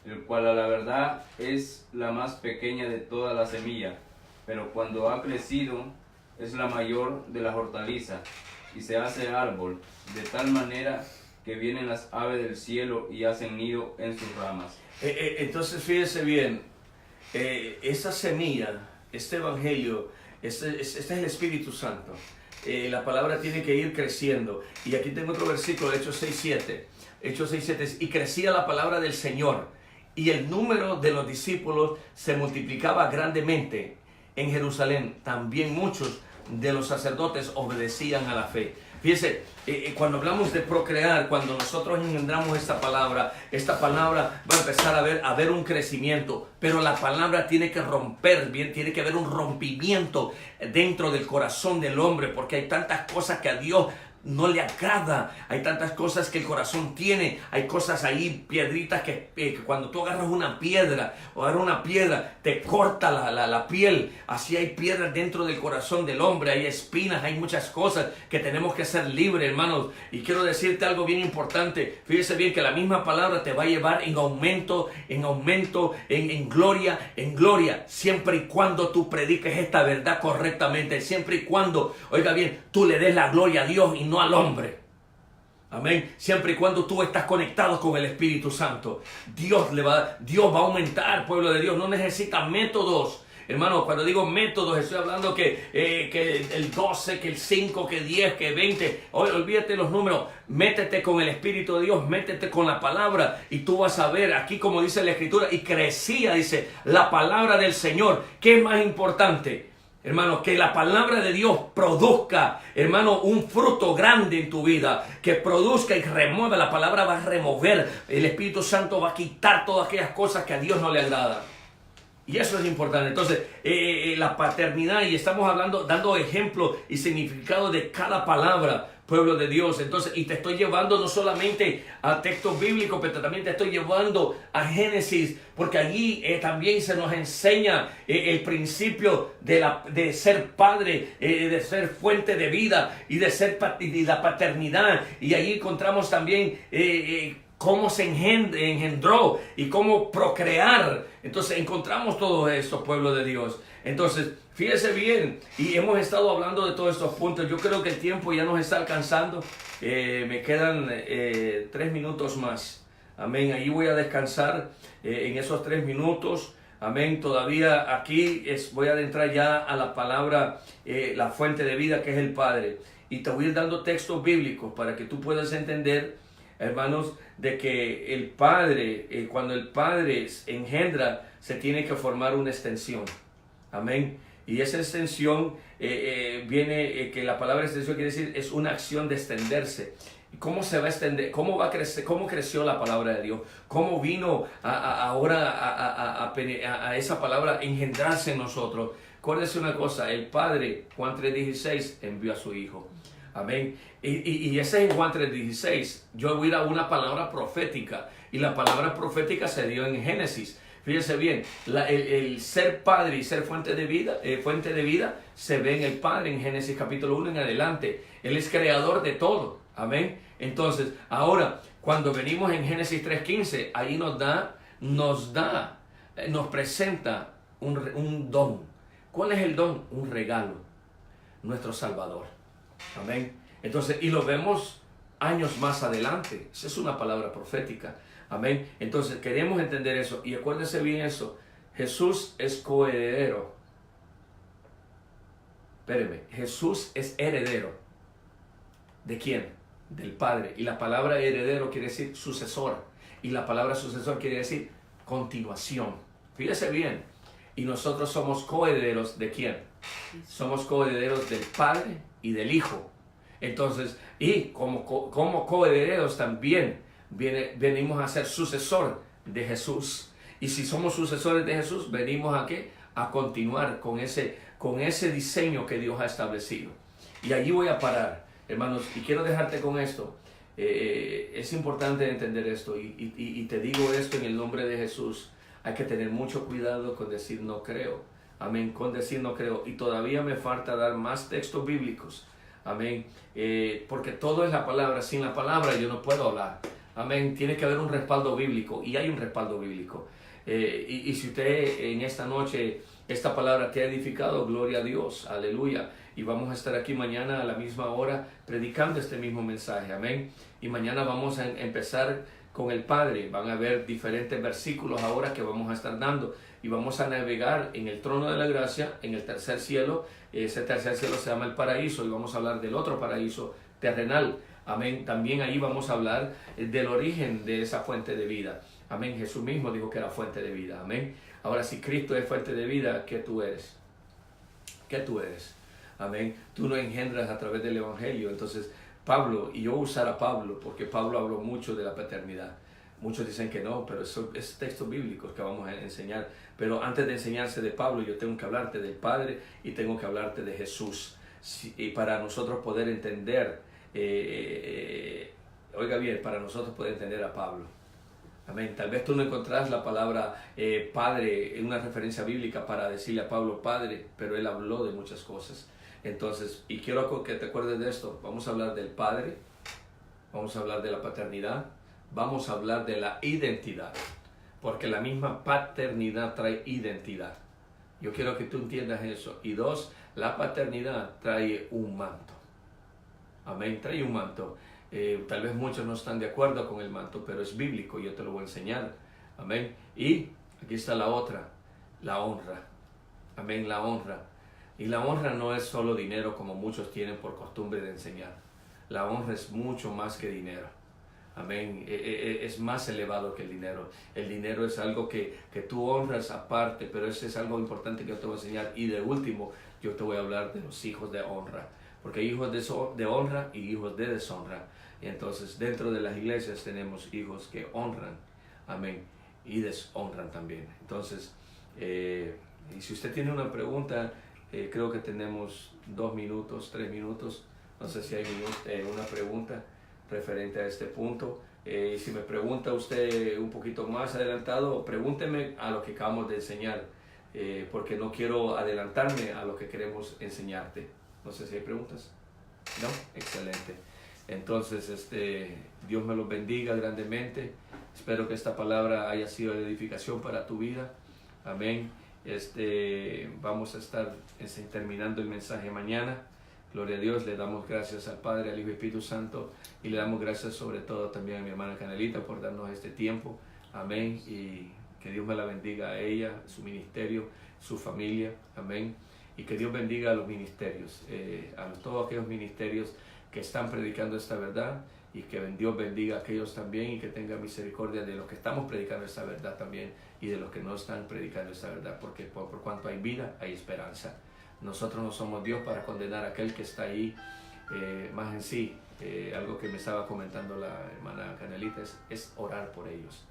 el cual a la verdad es la más pequeña de todas las semillas, pero cuando ha crecido es la mayor de las hortalizas, y se hace árbol, de tal manera que vienen las aves del cielo y hacen nido en sus ramas. Entonces fíjese bien, esa semilla, este evangelio, este es el Espíritu Santo. La palabra tiene que ir creciendo. Y aquí tengo otro versículo, Hechos 6:7. Hechos 6:7, y crecía la palabra del Señor, y el número de los discípulos se multiplicaba grandemente en Jerusalén. También muchos de los sacerdotes obedecían a la fe. Fíjese, cuando hablamos de procrear, cuando nosotros engendramos esta palabra va a empezar a haber un crecimiento, pero la palabra tiene que romper, bien, tiene que haber un rompimiento dentro del corazón del hombre, porque hay tantas cosas que a Dios no le agrada, hay tantas cosas que el corazón tiene, hay cosas ahí, piedritas que cuando tú agarras una piedra te corta la piel. Así hay piedras dentro del corazón del hombre, hay espinas, hay muchas cosas que tenemos que ser libres, hermanos. Y quiero decirte algo bien importante, fíjese bien que la misma palabra te va a llevar en aumento, en gloria, siempre y cuando tú prediques esta verdad correctamente, siempre y cuando, oiga bien, tú le des la gloria a Dios y no al hombre. Amén. Siempre y cuando tú estás conectado con el Espíritu Santo, Dios va a aumentar, pueblo de Dios. No necesita métodos. Hermano, cuando digo métodos, estoy hablando que el 12, que el 5, que 10, que 20. Olvídate los números. Métete con el Espíritu de Dios, métete con la palabra y tú vas a ver aquí como dice la Escritura. Y crecía, dice, la palabra del Señor. ¿Qué es más importante? Hermano, que la palabra de Dios produzca, hermano, un fruto grande en tu vida. Que produzca y remueva. La palabra va a remover. El Espíritu Santo va a quitar todas aquellas cosas que a Dios no le agradan. Y eso es importante. Entonces, la paternidad, y estamos hablando, dando ejemplo y significado de cada palabra, pueblo de Dios. Entonces, y te estoy llevando no solamente a textos bíblicos, pero también te estoy llevando a Génesis, porque allí también se nos enseña el principio de ser padre, de ser fuente de vida y de la paternidad. Y allí encontramos también cómo se engendró y cómo procrear. Entonces encontramos todo esto, pueblo de Dios. Entonces, fíjese bien, y hemos estado hablando de todos estos puntos. Yo creo que el tiempo ya nos está alcanzando. Me quedan 3 minutos más. Amén. Ahí voy a descansar en esos 3 minutos. Amén. Todavía aquí voy a adentrar ya a la palabra, la fuente de vida, que es el Padre. Y te voy a ir dando textos bíblicos para que tú puedas entender, hermanos, de que el Padre, cuando el Padre engendra, se tiene que formar una extensión. Amén. Y esa extensión viene, que la palabra extensión quiere decir, es una acción de extenderse. ¿Cómo se va a extender? ¿Cómo va a crecer? ¿Cómo creció la palabra de Dios? ¿Cómo vino ahora a esa palabra engendrarse en nosotros? Acuérdese una cosa, el Padre, Juan 3:16, envió a su Hijo. Amén. Y ese es Juan 3:16. Yo voy a ir a una palabra profética. Y la palabra profética se dio en Génesis. Fíjense bien, el ser padre y ser fuente de vida se ve en el Padre en Génesis capítulo 1 en adelante. Él es creador de todo. Amén. Entonces, ahora, cuando venimos en Génesis 3:15, ahí nos presenta un don. ¿Cuál es el don? Un regalo. Nuestro Salvador. Amén. Entonces, y lo vemos años más adelante. Esa es una palabra profética. Amén. Entonces, queremos entender eso. Y acuérdense bien eso. Jesús es coheredero. Espéreme. Jesús es heredero. ¿De quién? Del Padre. Y la palabra heredero quiere decir sucesor. Y la palabra sucesor quiere decir continuación. Fíjese bien. Y nosotros somos coherederos ¿de quién? Somos coherederos del Padre y del Hijo. Entonces, y como coherederos también venimos a ser sucesor de Jesús. Y si somos sucesores de Jesús, venimos a ¿qué? A continuar con ese diseño que Dios ha establecido. Y allí voy a parar, hermanos, y quiero dejarte con esto. Es importante entender esto, y te digo esto en el nombre de Jesús. Hay que tener mucho cuidado con decir no creo. Amén, con decir no creo. Y todavía me falta dar más textos bíblicos. Amén, porque todo es la palabra. Sin la palabra yo no puedo hablar. Amén, tiene que haber un respaldo bíblico, y hay un respaldo bíblico. Y si usted en esta noche, esta palabra te ha edificado, gloria a Dios, aleluya. Y vamos a estar aquí mañana a la misma hora predicando este mismo mensaje. Amén. Y mañana vamos a empezar con el Padre. Van a haber diferentes versículos ahora que vamos a estar dando. Y vamos a navegar en el trono de la gracia, en el tercer cielo. Ese tercer cielo se llama el paraíso. Y vamos a hablar del otro paraíso terrenal. Amén. También ahí vamos a hablar del origen de esa fuente de vida. Amén. Jesús mismo dijo que era fuente de vida. Amén. Ahora, si Cristo es fuente de vida, ¿qué tú eres? ¿Qué tú eres? Amén. Tú no engendras a través del Evangelio. Entonces, Pablo, y yo usar a Pablo, porque Pablo habló mucho de la paternidad. Muchos dicen que no, pero eso es texto bíblico que vamos a enseñar. Pero antes de enseñarse de Pablo, yo tengo que hablarte del Padre y tengo que hablarte de Jesús. Y para nosotros poder entender, oiga bien, para nosotros poder entender a Pablo. Amén. Tal vez tú no encontrás la palabra Padre en una referencia bíblica para decirle a Pablo Padre, pero él habló de muchas cosas. Entonces, y quiero que te acuerdes de esto, vamos a hablar del Padre, vamos a hablar de la paternidad, vamos a hablar de la identidad, porque la misma paternidad trae identidad. Yo quiero que tú entiendas eso. Y dos, la paternidad trae un manto. Amén, trae un manto. Tal vez muchos no están de acuerdo con el manto, pero es bíblico, yo te lo voy a enseñar. Amén. Y aquí está la otra, la honra. Amén, la honra. Y la honra no es solo dinero como muchos tienen por costumbre de enseñar. La honra es mucho más que dinero. Amén. Es más elevado que el dinero. El dinero es algo que tú honras aparte, pero eso es algo importante que yo te voy a enseñar. Y de último, yo te voy a hablar de los hijos de honra. Porque hay hijos de honra y hijos de deshonra. Y entonces dentro de las iglesias tenemos hijos que honran. Amén. Y deshonran también. Entonces, y si usted tiene una pregunta, creo que tenemos 2 minutos, 3 minutos. No sé si hay una pregunta referente a este punto. Si me pregunta usted un poquito más adelantado, pregúnteme a lo que acabamos de enseñar, porque no quiero adelantarme a lo que queremos enseñarte. No sé si hay preguntas. ¿No? Excelente. Entonces, Dios me los bendiga grandemente. Espero que esta palabra haya sido de edificación para tu vida. Amén. Vamos a estar terminando el mensaje mañana. Gloria a Dios, le damos gracias al Padre, al Hijo y Espíritu Santo, y le damos gracias sobre todo también a mi hermana Canelita por darnos este tiempo. Amén. Y que Dios me la bendiga a ella, su ministerio, su familia. Amén. Y que Dios bendiga a los ministerios, a todos aquellos ministerios que están predicando esta verdad, y que Dios bendiga a aquellos también, y que tenga misericordia de los que estamos predicando esta verdad también, y de los que no están predicando esta verdad, porque por cuanto hay vida, hay esperanza. Nosotros no somos Dios para condenar a aquel que está ahí, más en sí. Algo que me estaba comentando la hermana Canelita es orar por ellos.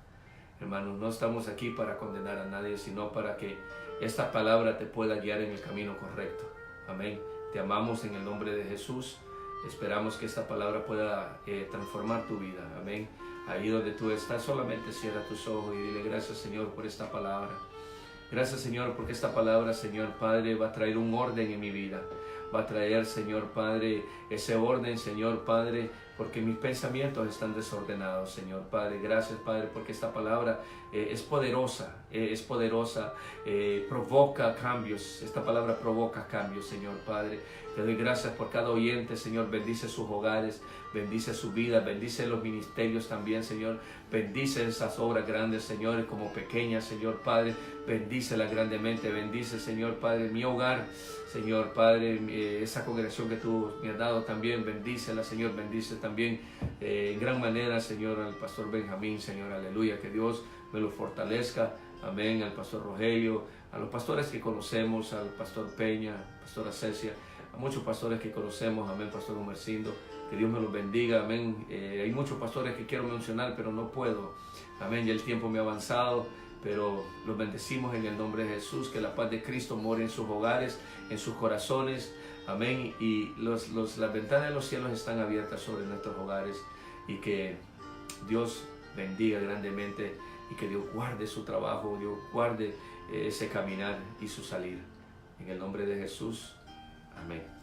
Hermanos, no estamos aquí para condenar a nadie, sino para que esta palabra te pueda guiar en el camino correcto. Amén. Te amamos en el nombre de Jesús. Esperamos que esta palabra pueda transformar tu vida. Amén. Ahí donde tú estás, solamente cierra tus ojos y dile gracias, Señor, por esta palabra. Gracias, Señor, porque esta palabra, Señor Padre, va a traer un orden en mi vida. Va a traer, Señor Padre, ese orden, Señor Padre, porque mis pensamientos están desordenados, Señor Padre. Gracias, Padre, porque esta palabra es poderosa, provoca cambios. Esta palabra provoca cambios, Señor Padre. Te doy gracias por cada oyente, Señor. Bendice sus hogares, bendice su vida, bendice los ministerios también, Señor. Bendice esas obras grandes, Señor, como pequeñas, Señor Padre. Bendícela grandemente, bendice, Señor Padre, mi hogar, Señor Padre, esa congregación que tú me has dado también. Bendícela, Señor, bendice también en gran manera, Señor, al pastor Benjamín, Señor, aleluya. Que Dios me lo fortalezca, amén. Al pastor Rogelio, a los pastores que conocemos, al pastor Peña, pastora Cecia, a muchos pastores que conocemos, amén, pastor Humercindo, que Dios me los bendiga, amén. Hay muchos pastores que quiero mencionar, pero no puedo, amén, ya el tiempo me ha avanzado, pero los bendecimos en el nombre de Jesús. Que la paz de Cristo more en sus hogares, en sus corazones, amén, y las ventanas de los cielos están abiertas sobre nuestros hogares, y que Dios bendiga grandemente, y que Dios guarde su trabajo, Dios guarde ese caminar y su salir. En el nombre de Jesús, amén.